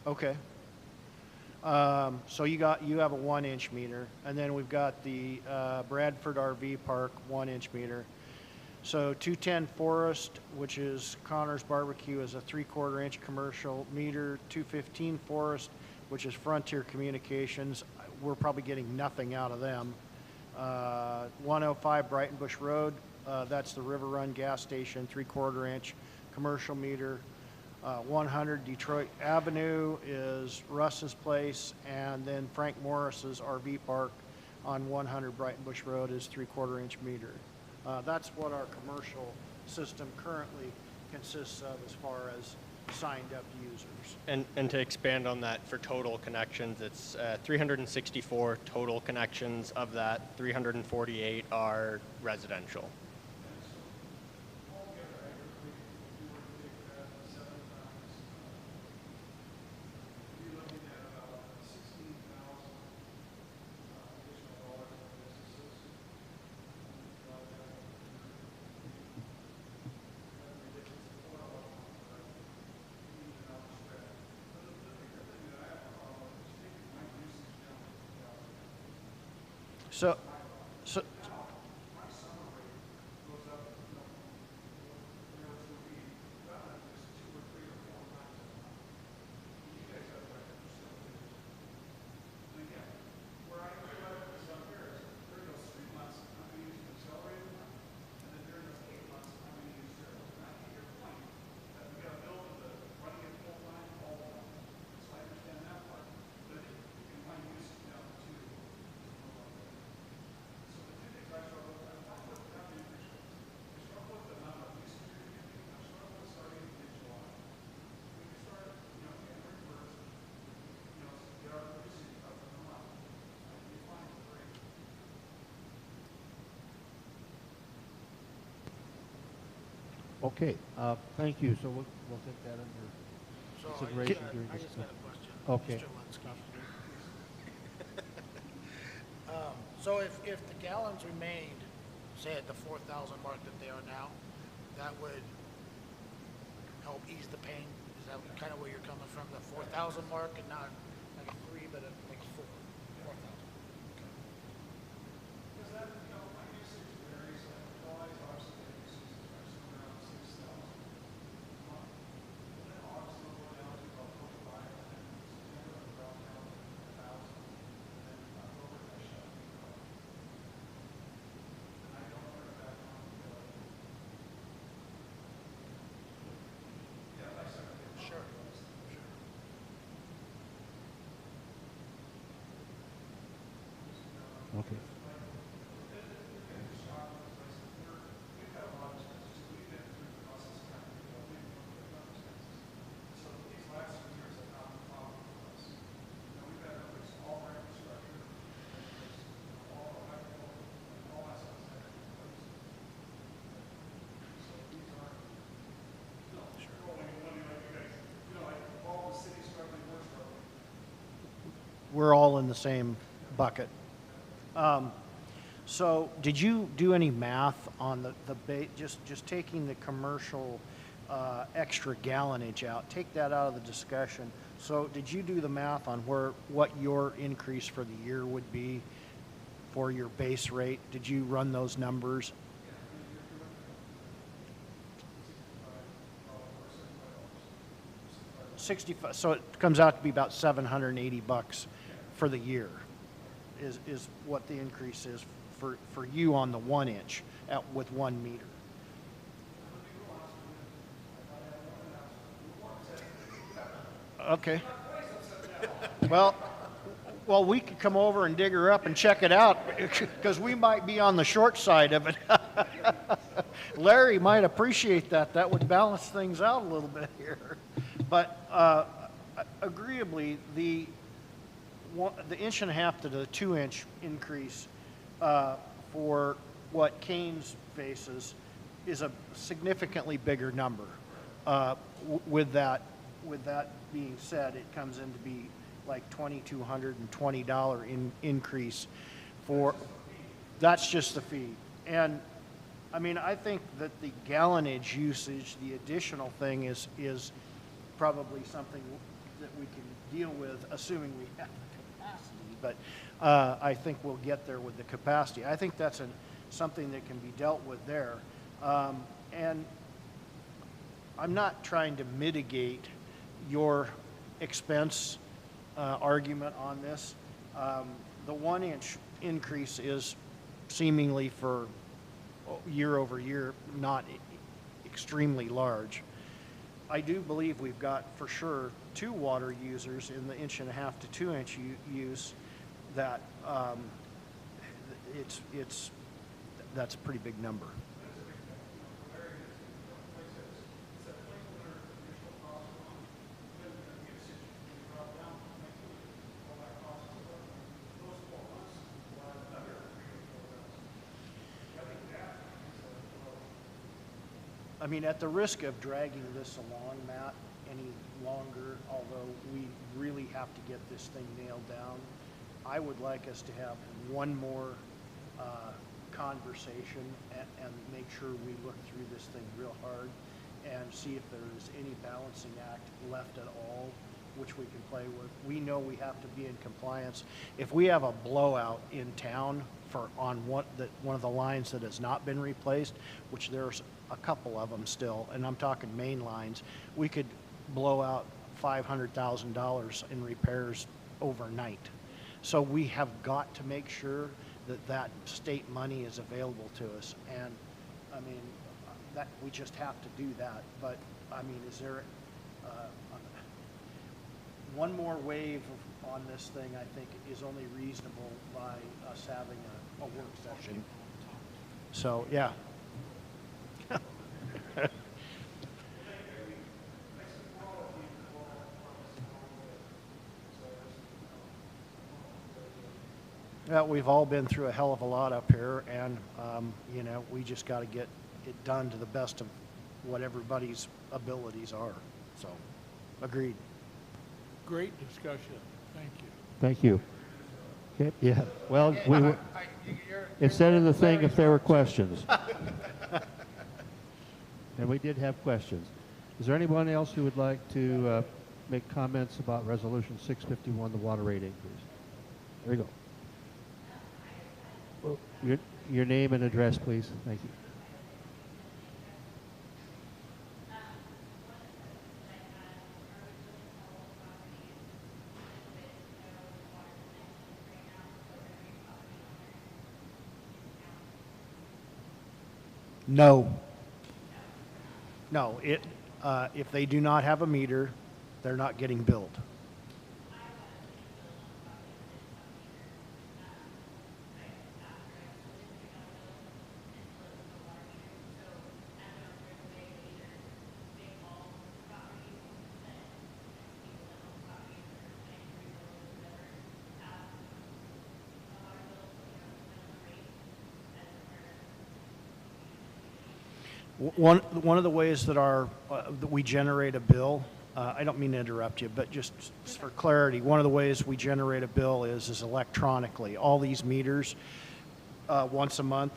C: Okay. So you have a 1 inch meter, and then we've got the Bradford RV Park 1 inch meter. So 210 Forest, which is Connor's Barbecue, is a 3/4 inch commercial meter. 215 Forest, which is Frontier Communications, we're probably getting nothing out of them. 105 Brighton Bush Road, that's the River Run gas station, 3/4 inch commercial meter. 100 Detroit Avenue is Russ's Place, and then Frank Morris's RV Park on 100 Brighton Bush Road is 3/4 inch meter. That's what our commercial system currently consists of as far as signed up users.
F: And to expand on that, for total connections, it's 364 total connections. Of that, 348 are residential.
C: So,
A: Okay, thank you. So we'll take that under consideration during
H: I
A: this.
H: just got a question.
A: Okay.
H: Mr. Linsky. So if the gallons remained, say at the 4,000 mark that they are now, that would help ease the pain? Is that kind of where you're coming from, the 4,000 mark and not like a 3, but like a 4,000?
A: Okay.
C: we're all in the same bucket. So did you do any math on just taking the commercial extra gallonage out? Take that out of the discussion. So did you do the math on what your increase for the year would be for your base rate? Did you run those numbers? $65, so it comes out to be about $780 for the year is what the increase is for you on the 1 inch with 1 meter. Okay. Well, we could come over and dig her up and check it out because we might be on the short side of it. Larry might appreciate that. That would balance things out a little bit here. But agreeably, the 1.5 to the 2 inch increase for what Kane's faces is a significantly bigger number. With that being said, it comes in to be like $2,220 increase for, that's just the fee. And I mean, I think that the gallonage usage, the additional thing is probably something that we can deal with, assuming we have the capacity. But I think we'll get there with the capacity. I think that's something that can be dealt with there. And I'm not trying to mitigate your expense argument on this. The 1 inch increase is seemingly for year over year not extremely large. I do believe we've got for sure 2 water users in the 1.5 to 2 inch use that that's a pretty big number. I mean, at the risk of dragging this along, Matt, any longer, although we really have to get this thing nailed down, I would like us to have one more conversation and make sure we look through this thing real hard and see if there is any balancing act left at all which we can play with. We know we have to be in compliance. If we have a blowout in town on one of the lines that has not been replaced, which there's a couple of them still, and I'm talking main lines, we could blow out $500,000 in repairs overnight. So we have got to make sure that state money is available to us. And I mean, that we just have to do that. But I mean, is there one more wave on this thing? I think is only reasonable by us having a work session. So yeah. Yeah, we've all been through a hell of a lot up here, and you know, we just got to get it done to the best of what everybody's abilities are. So, agreed.
G: Great discussion. Thank you.
A: Thank you. Okay, yeah, well, instead of the thing, if there were questions. And we did have questions. Is there anyone else who would like to make comments about Resolution 651, the water rate increase? There you go. Well, your name and address, please. Thank you.
C: No. No, if they do not have a meter, they're not getting billed. One of the ways that that we generate a bill I don't mean to interrupt you, but just for clarity, one of the ways we generate a bill is electronically. All these meters, once a month,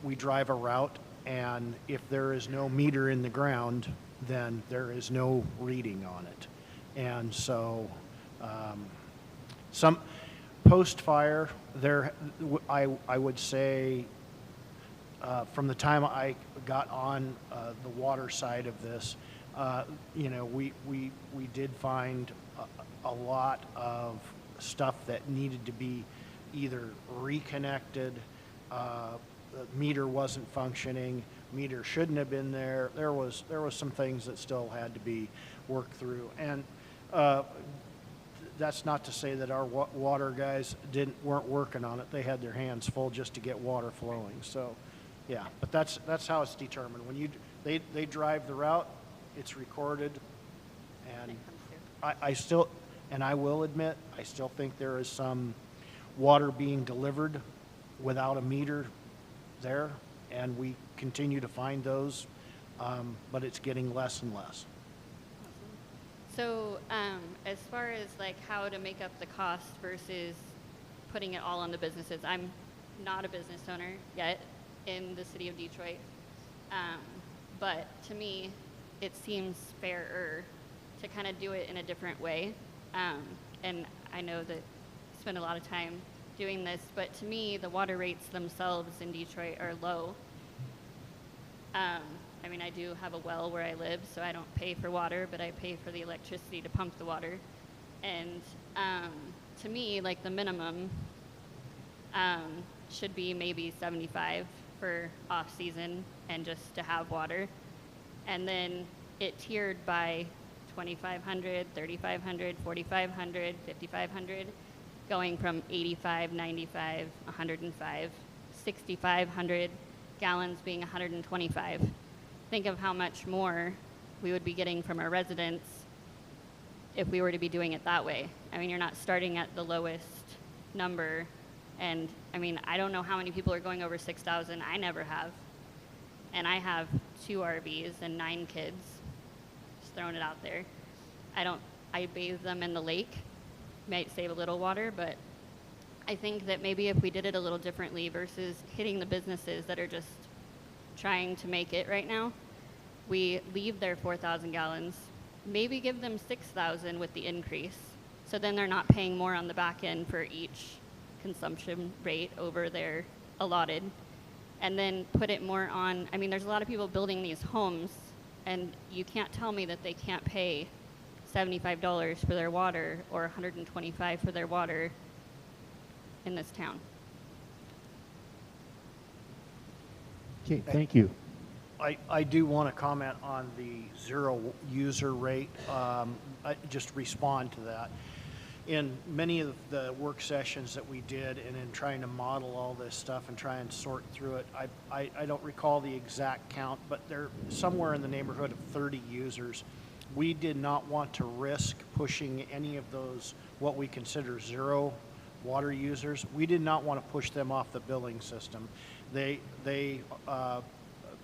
C: we drive a route, and if there is no meter in the ground, then there is no reading on it. And so, some post-fire, I would say, from the time I got on the water side of this, we did find a lot of stuff that needed to be either reconnected, the meter wasn't functioning, meter shouldn't have been there. There was some things that still had to be worked through. And that's not to say that our water guys weren't working on it. They had their hands full just to get water flowing. So, yeah, but that's how it's determined. When they drive the route, it's recorded, and I will admit, I still think there is some water being delivered without a meter there, and we continue to find those, but it's getting less and less.
I: So as far as like how to make up the cost versus putting it all on the businesses, I'm not a business owner yet in the city of Detroit, but to me, it seems fairer to kind of do it in a different way. And I know that I spend a lot of time doing this, but to me, the water rates themselves in Detroit are low. I mean, I do have a well where I live, so I don't pay for water, but I pay for the electricity to pump the water. And to me, like the minimum should be maybe $75 for off-season and just to have water. And then it tiered by $2,500, $3,500, $4,500, $5,500, going from 85, 95, 105, 6,500 gallons being 125. Think of how much more we would be getting from our residents if we were to be doing it that way. I mean, you're not starting at the lowest number. And I mean, I don't know how many people are going over 6,000. I never have. And I have 2 RVs and 9 kids. Just throwing it out there. I bathe them in the lake. Might save a little water, but I think that maybe if we did it a little differently versus hitting the businesses that are just trying to make it right now, we leave their 4,000 gallons, maybe give them 6,000 with the increase. So then they're not paying more on the back end for each consumption rate over their allotted. And then put it more on, I mean, there's a lot of people building these homes, and you can't tell me that they can't pay $75 for their water or $125 for their water in this town.
J: Okay, thank you.
C: I do want to comment on the zero user rate, just respond to that. In many of the work sessions that we did and in trying to model all this stuff and try and sort through it, I don't recall the exact count, but they're somewhere in the neighborhood of 30 users. We did not want to risk pushing any of those, what we consider zero water users. We did not want to push them off the billing system. They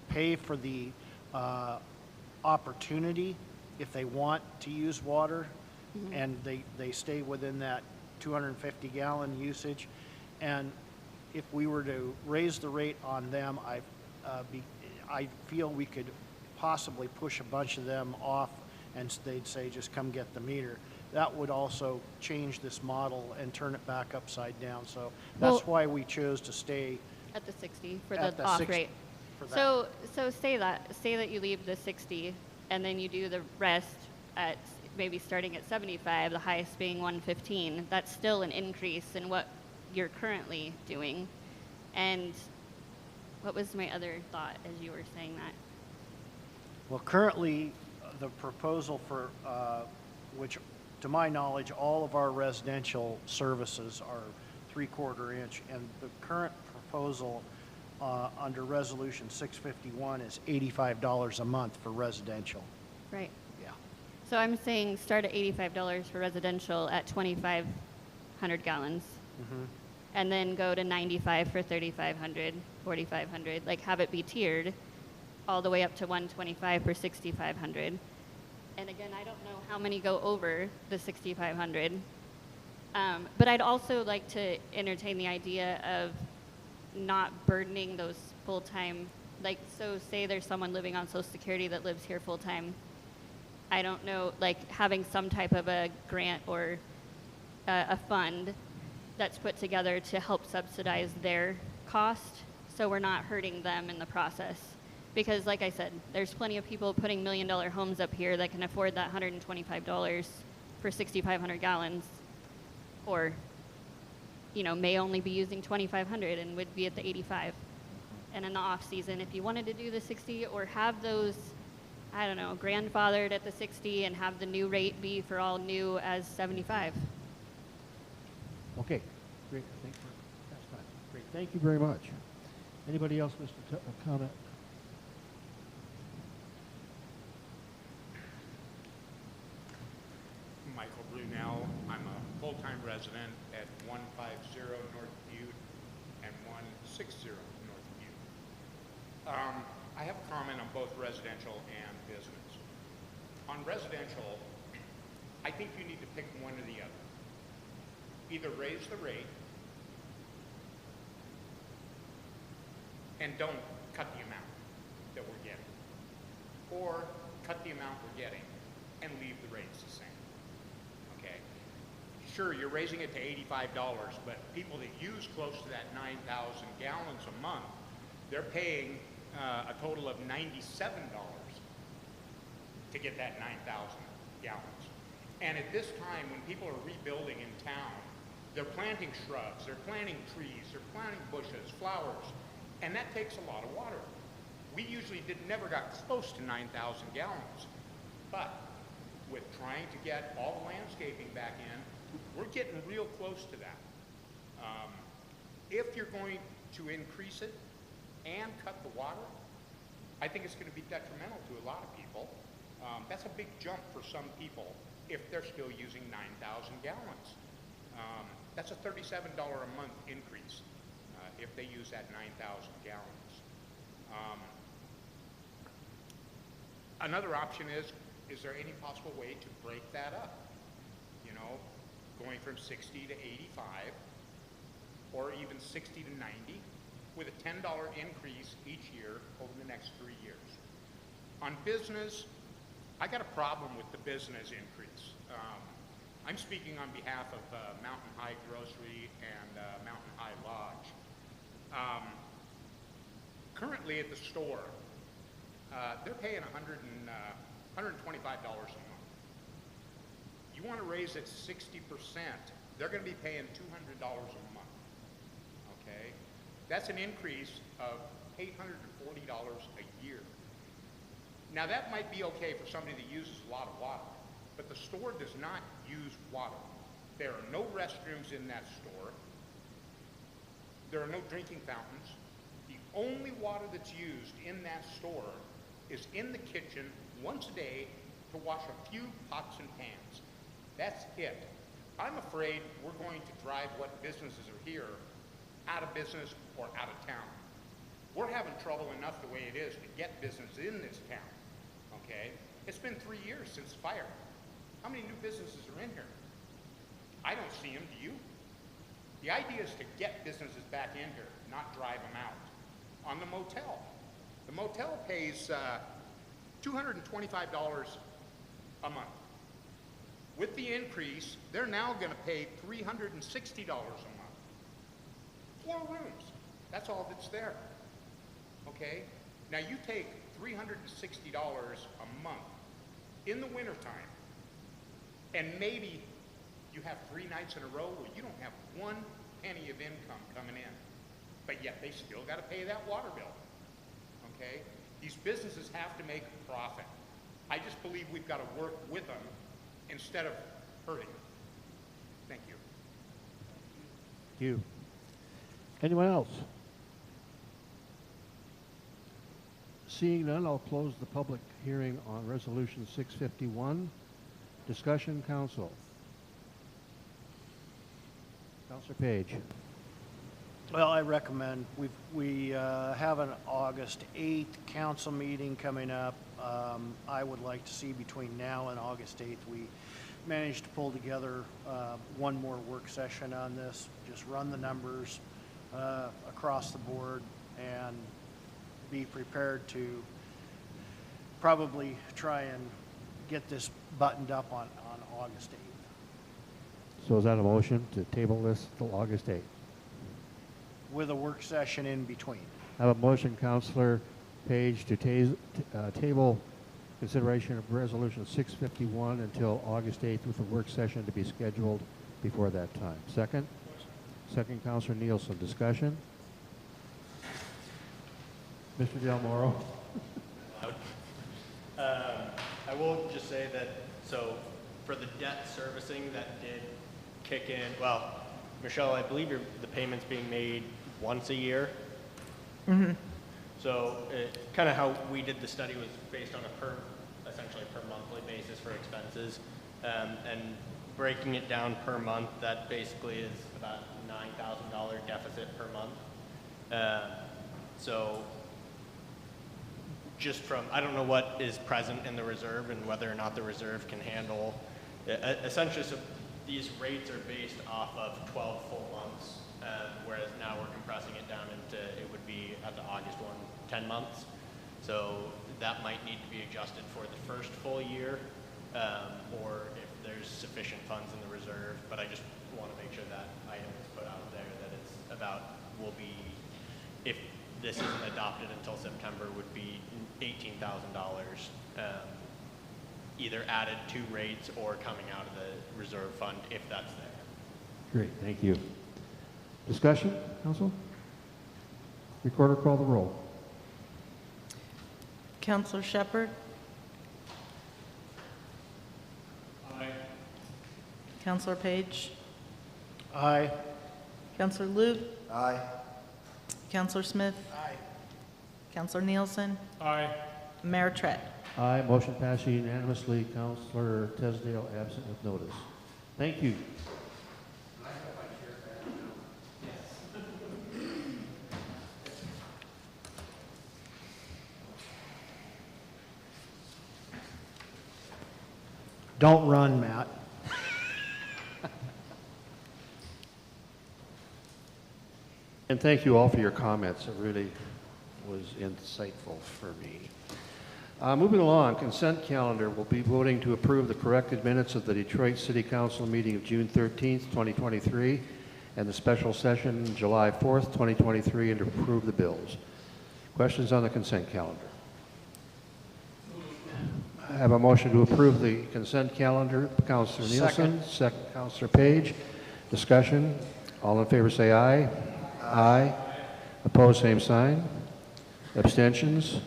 C: pay for the opportunity if they want to use water, and they stay within that 250 gallon usage. And if we were to raise the rate on them, I feel we could possibly push a bunch of them off, and they'd say, just come get the meter. That would also change this model and turn it back upside down. So that's why we chose to stay
I: At the 60 for
C: at
I: the
C: the
I: off
C: 60
I: rate.
C: for that.
I: So say that you leave the 60 and then you do the rest at maybe starting at 75, the highest being 115. That's still an increase in what you're currently doing. And what was my other thought as you were saying that?
C: Well, currently, the proposal for, which to my knowledge, all of our residential services are 3/4 inch, and the current proposal under Resolution 651 is $85 a month for residential.
I: Right.
C: Yeah.
I: So I'm saying start at $85 for residential at 2,500 gallons. And then go to 95 for 3,500, 4,500, like have it be tiered all the way up to 125 for 6,500. And again, I don't know how many go over the 6,500. But I'd also like to entertain the idea of not burdening those full-time, like, so say there's someone living on Social Security that lives here full-time. I don't know, like having some type of a grant or a fund that's put together to help subsidize their cost, so we're not hurting them in the process. Because like I said, there's plenty of people putting $1 million homes up here that can afford that $125 for 6,500 gallons, or, you know, may only be using 2,500 and would be at the 85. And in the off season, if you wanted to do the 60 or have those, I don't know, grandfathered at the 60 and have the new rate be for all new as 75.
J: Okay, great, thanks for, that's fine. Great, thank you very much. Anybody else wish to comment?
K: Michael Brunel. I'm a full-time resident at 150 North Butte and 160 North Butte. I have a comment on both residential and business. On residential, I think you need to pick one or the other. Either raise the rate and don't cut the amount that we're getting, or cut the amount we're getting and leave the rates the same. Okay? Sure, you're raising it to $85, but people that use close to that 9,000 gallons a month, they're paying a total of $97 to get that 9,000 gallons. And at this time, when people are rebuilding in town, they're planting shrubs, they're planting trees, they're planting bushes, flowers, and that takes a lot of water. We usually never got close to 9,000 gallons, but with trying to get all the landscaping back in, we're getting real close to that. If you're going to increase it and cut the water, I think it's going to be detrimental to a lot of people. That's a big jump for some people if they're still using 9,000 gallons. That's a $37 a month increase if they use that 9,000 gallons. Another option is there any possible way to break that up? You know, going from 60 to 85, or even 60 to 90, with a $10 increase each year over the next 3 years. On business, I got a problem with the business increase. I'm speaking on behalf of Mountain High Grocery and Mountain High Lodge. Currently at the store, they're paying $125 a month. You want to raise it 60%, they're going to be paying $200 a month. Okay? That's an increase of $840 a year. Now that might be okay for somebody that uses a lot of water, but the store does not use water. There are no restrooms in that store. There are no drinking fountains. The only water that's used in that store is in the kitchen once a day to wash a few pots and pans. That's it. I'm afraid we're going to drive what businesses are here out of business or out of town. We're having trouble enough the way it is to get business in this town, okay? It's been 3 years since the fire. How many new businesses are in here? I don't see them, do you? The idea is to get businesses back in here, not drive them out. On the motel, pays $225 a month. With the increase, they're now going to pay $360 a month. 4 rooms. That's all that's there. Okay? Now you take $360 a month in the wintertime, and maybe you have 3 nights in a row where you don't have 1 penny of income coming in, but yet they still got to pay that water bill. Okay? These businesses have to make a profit. I just believe we've got to work with them instead of hurting them. Thank you.
J: Thank you. Anyone else? Seeing none, I'll close the public hearing on Resolution 651. Discussion, council. Councilor Page.
C: Well, I recommend, we have an August 8th council meeting coming up. I would like to see between now and August 8th, we manage to pull together one more work session on this, just run the numbers across the board and be prepared to probably try and get this buttoned up on August 8th
J: So is that a motion to table this till August 8th?
C: with a work session in between.
J: I have a motion, Counselor Page, to table consideration of Resolution 651 until August 8th with a work session to be scheduled before that time. Second? Second, Counselor Nielsen. Discussion? Mr. Del Moro?
F: I will just say that, so for the debt servicing that did kick in, well, Michelle, I believe the payment's being made once a year. So kind of how we did the study was based on essentially per monthly basis for expenses. And breaking it down per month, that basically is about $9,000 deficit per month. So just from, I don't know what is present in the reserve and whether or not the reserve can handle, essentially, so these rates are based off of 12 full months, whereas now we're compressing it down into, it would be at the August one, 10 months. So that might need to be adjusted for the first full year, or if there's sufficient funds in the reserve. But I just want to make sure that item is put out there, that it's about, will be, if this isn't adopted until September, would be $18,000, either added to rates or coming out of the reserve fund if that's there.
J: Great, thank you. Discussion, Council? Recorder, call the roll.
B: Counselor Shepard?
G: Aye.
B: Counselor Page?
C: Aye.
B: Counselor Luke?
D: Aye.
B: Counselor Smith?
H: Aye.
B: Counselor Nielsen?
G: Aye.
B: Mayor Trett?
J: Aye, motion passes unanimously. Counselor Tesdale absent with notice. Thank you.
C: Don't run, Matt.
A: And thank you all for your comments. It really was insightful for me. Moving along, consent calendar. We'll be voting to approve the corrected minutes of the Detroit City Council meeting of June 13th, 2023, and the special session July 4th, 2023, and to approve the bills. Questions on the consent calendar? I have a motion to approve the consent calendar. Councilor Nielsen, second Councilor Page. Discussion. All in favor say aye. Aye. Opposed, same sign. Abstentions?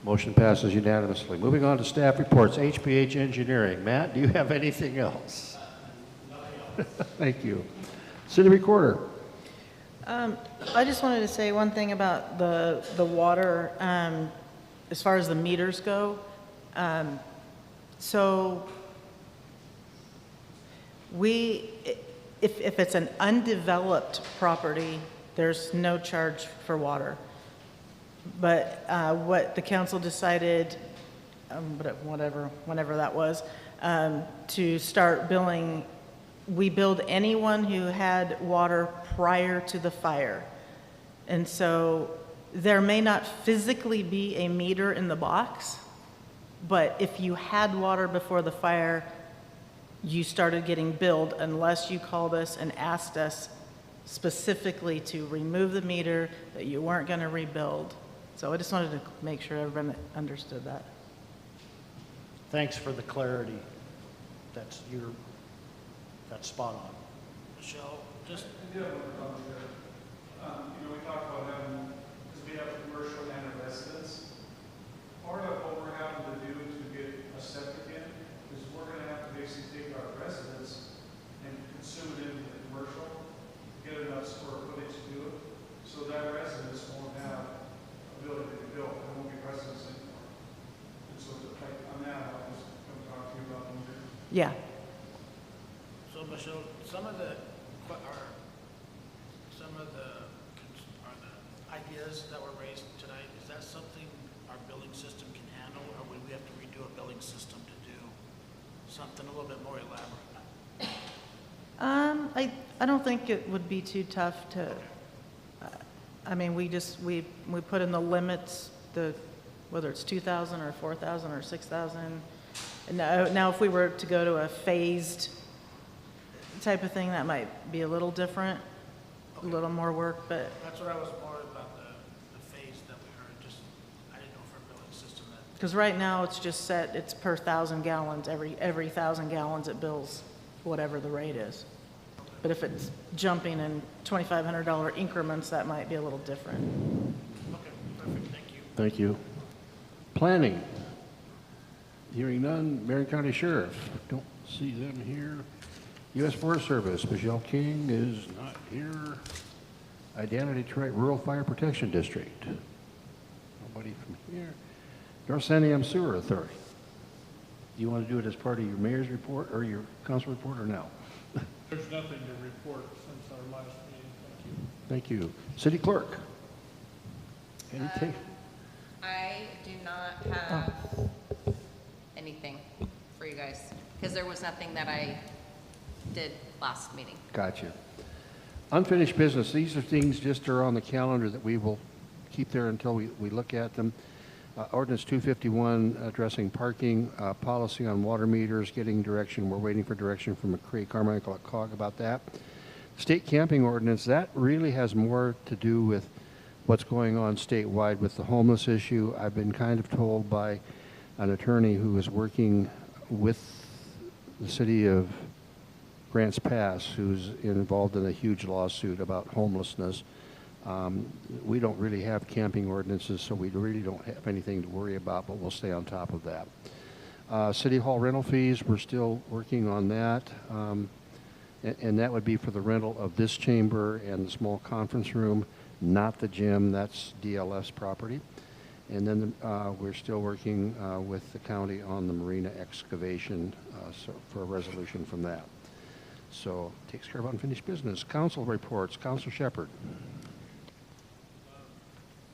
A: Motion passes unanimously. Moving on to staff reports. HPH Engineering. Matt, do you have anything else? Thank you. City Recorder.
B: I just wanted to say one thing about the water, as far as the meters go. So if it's an undeveloped property, there's no charge for water. But what the council decided, whenever that was, to start billing, we billed anyone who had water prior to the fire. And so there may not physically be a meter in the box, but if you had water before the fire, you started getting billed unless you called us and asked us specifically to remove the meter, that you weren't going to rebuild. So I just wanted to make sure everyone understood that.
C: Thanks for the clarity. That's spot on.
H: Michelle, just,
G: I do have one comment there. We talked about having, because we have a commercial and a residence. Part of what we're having to do to get a septic in is we're going to have to basically take our residence and consume it into the commercial, get enough square footage to do it, so that residence won't have ability to build. There won't be residence anymore. And so, like, on that, I'll just come talk to you about them.
B: Yeah.
H: so Michelle, some of the ideas that were raised tonight, is that something our billing system can handle, or would we have to redo a billing system to do something a little bit more elaborate?
B: I don't think it would be too tough to, I mean, we put in the limits, whether it's 2,000 or 4,000 or 6,000. And now if we were to go to a phased type of thing, that might be a little different, a little more work, but
H: That's what I was more about the phase that we heard, just, I didn't know for a billing system that,
B: because right now it's just set, it's per 1,000 gallons. Every 1,000 gallons it bills whatever the rate is. But if it's jumping in $2,500 increments, that might be a little different.
H: okay, perfect, thank you.
A: Thank you. Planning. Hearing none. Marion County Sheriff. Don't see them here. U.S. Forest Service. Michelle King is not here. Identity Detroit Rural Fire Protection District. Nobody from here. North Sandiam Sewer Authority. Do you want to do it as part of your mayor's report or your council report or no?
G: There's nothing to report since our last meeting. Thank you.
A: Thank you. City Clerk. Anything?
L: I do not have anything for you guys, because there was nothing that I did last meeting.
A: Gotcha. Unfinished business, these are things just are on the calendar that we will keep there until we look at them. Ordinance 251 addressing parking, policy on water meters, getting direction. We're waiting for direction from Craig Carmichael at COG about that. State camping ordinance, that really has more to do with what's going on statewide with the homeless issue. I've been kind of told by an attorney who is working with the city of Grants Pass, who's involved in a huge lawsuit about homelessness. We don't really have camping ordinances, so we really don't have anything to worry about, but we'll stay on top of that. City Hall rental fees, we're still working on that. And that would be for the rental of this chamber and the small conference room, not the gym. That's DLF's property. And then we're still working with the county on the marina excavation for a resolution from that. So takes care of unfinished business. Council reports. Councilor Shepard.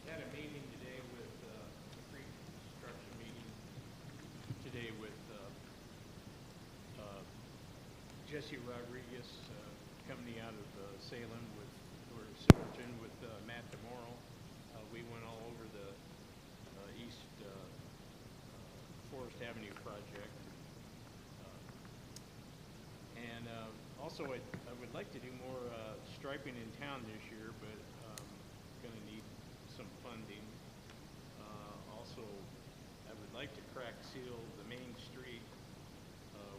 M: Had a meeting today with, pre-construction meeting today with Jesse Rodriguez, company out of Salem or Silverton with Matt DeMorrow. We went all over the East Forest Avenue project. And also I would like to do more striping in town this year, but going to need some funding. Also, I would like to crack seal the main street,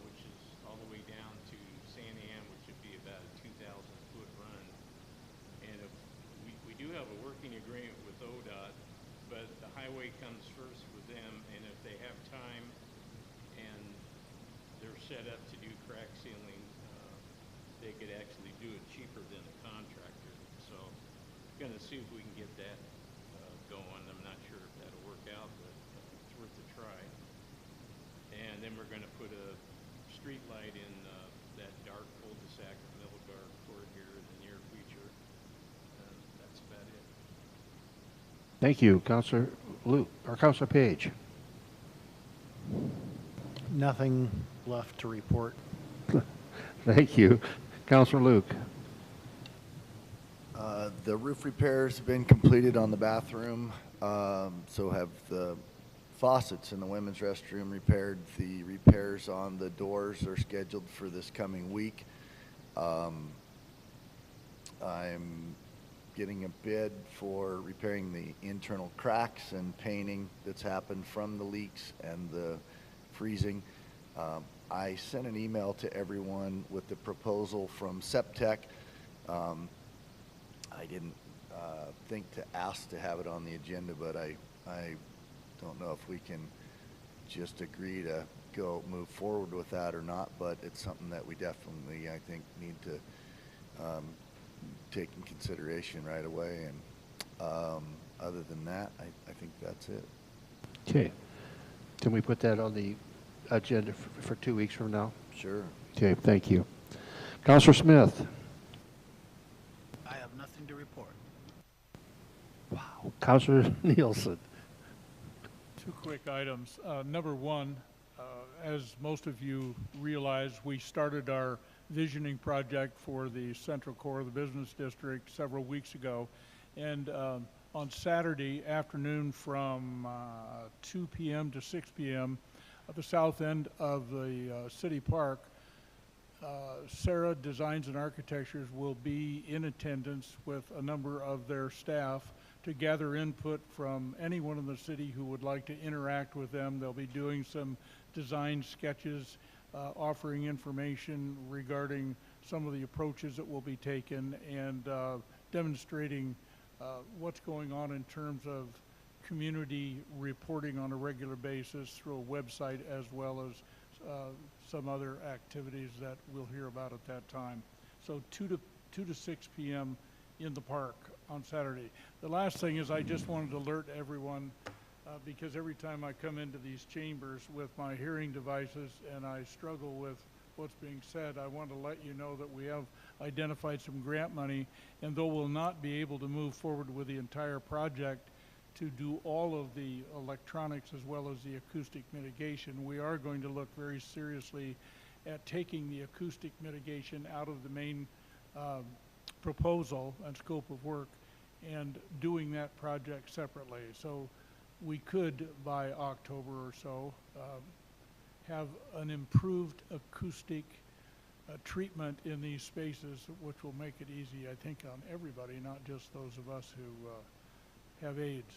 M: which is all the way down to Sandiam, which would be about a 2,000-foot run. And if we do have a working agreement with ODOT, but the highway comes first with them, and if they have time and they're set up to do crack sealing, they could actually do it cheaper than the contractor. So going to see if we can get that going. I'm not sure if that'll work out, but it's worth a try. And then we're going to put a street light in that dark cul-de-sac of Milgar Court here in the near future. That's about it.
A: Thank you, Councilor Luke, or Councilor Page.
C: Nothing left to report.
A: Thank you. Councilor Luke.
D: The roof repairs have been completed on the bathroom, so have the faucets in the women's restroom repaired. The repairs on the doors are scheduled for this coming week. I'm getting a bid for repairing the internal cracks and painting that's happened from the leaks and the freezing. I sent an email to everyone with the proposal from Septec. I didn't think to ask to have it on the agenda, but I don't know if we can just agree to move forward with that or not, but it's something that we definitely, I think, need to take in consideration right away. And other than that, I think that's it.
A: Okay. Can we put that on the agenda for 2 weeks from now?
D: Sure.
A: Okay, thank you. Councilor Smith.
H: I have nothing to report.
A: Wow.
J: Counselor Nielsen.
G: Two quick items. Number one, as most of you realize, we started our visioning project for the central core of the business district several weeks ago. And on Saturday afternoon from 2 p.m. to 6 p.m. at the south end of the city park, Sarah Designs and Architectures will be in attendance with a number of their staff to gather input from anyone in the city who would like to interact with them. They'll be doing some design sketches, offering information regarding some of the approaches that will be taken, and demonstrating what's going on in terms of community reporting on a regular basis through a website, as well as some other activities that we'll hear about at that time. So 2 to 6 p.m. in the park on Saturday. The last thing is, I just wanted to alert everyone, because every time I come into these chambers with my hearing devices and I struggle with what's being said, I want to let you know that we have identified some grant money, and though we'll not be able to move forward with the entire project to do all of the electronics as well as the acoustic mitigation, we are going to look very seriously at taking the acoustic mitigation out of the main proposal and scope of work and doing that project separately. So we could, by October or so, have an improved acoustic treatment in these spaces, which will make it easy, I think, on everybody, not just those of us who have aids.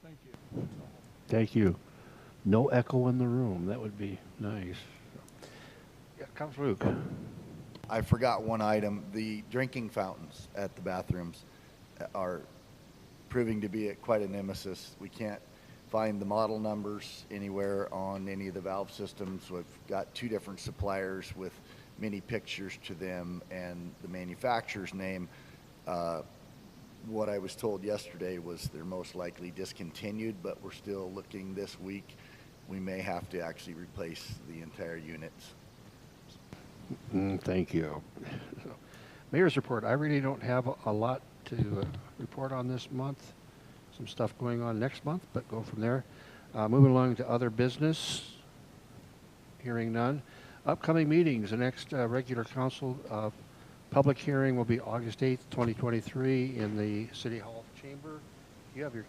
G: Thank you.
J: Thank you. No echo in the room. That would be nice. Yeah, Counselor Luke.
D: I forgot one item. The drinking fountains at the bathrooms are proving to be quite a nemesis. We can't find the model numbers anywhere on any of the valve systems. We've got 2 different suppliers with many pictures to them and the manufacturer's name. What I was told yesterday was they're most likely discontinued, but we're still looking this week. We may have to actually replace the entire units.
J: Thank you. So, Mayor's report. I really don't have a lot to report on this month. Some stuff going on next month, but go from there. Moving along to other business. Hearing none. Upcoming meetings. The next regular council public hearing will be August 8th, 2023 in the City Hall chamber. You have your...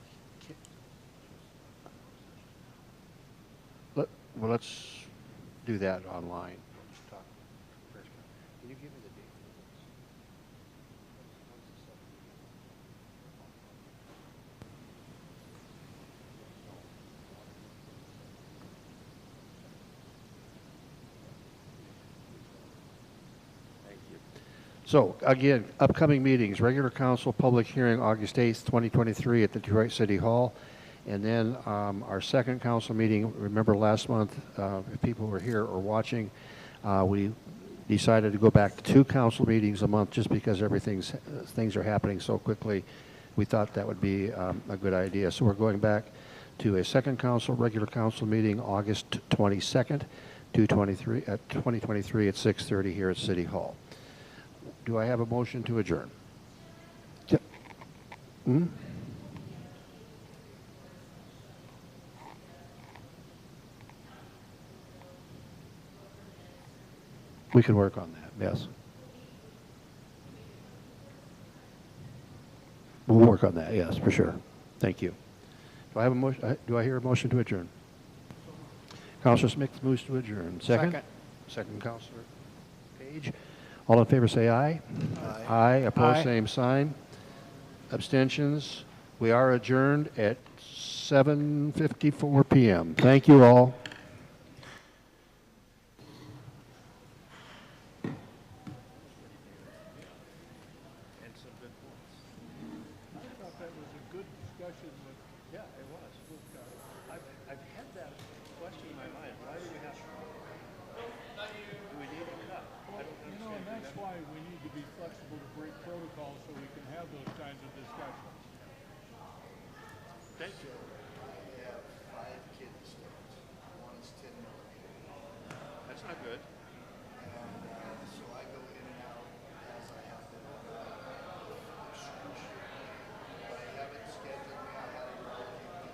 J: Well, let's do that online. Can you give me the date? Thank you. So, again, upcoming meetings, regular council public hearing August 8th, 2023 at the Detroit City Hall. And then our second council meeting, remember last month, if people were here or watching, we decided to go back to 2 council meetings a month just because things are happening so quickly. We thought that would be a good idea. So we're going back to a second regular council meeting August 22nd, 2023 at 6:30 here at City Hall. Do I have a motion to adjourn? Yeah. We can work on that, yes. We'll work on that, yes, for sure. Thank you. Do I have a motion? Do I hear a motion to adjourn? Councilor Smith moves to adjourn. Second? Second, Councilor Page. All in favor say aye.
D: Aye.
J: Aye. Opposed,
C: Aye.
J: same sign. Abstentions. We are adjourned at 7:54 p.m. Thank you all.
A: I've had that question in my mind. Why do we have to? Do we need a cut? I don't
G: You know, and that's why we need to be flexible to break protocol so we can have those kinds of discussions.
A: Thank you.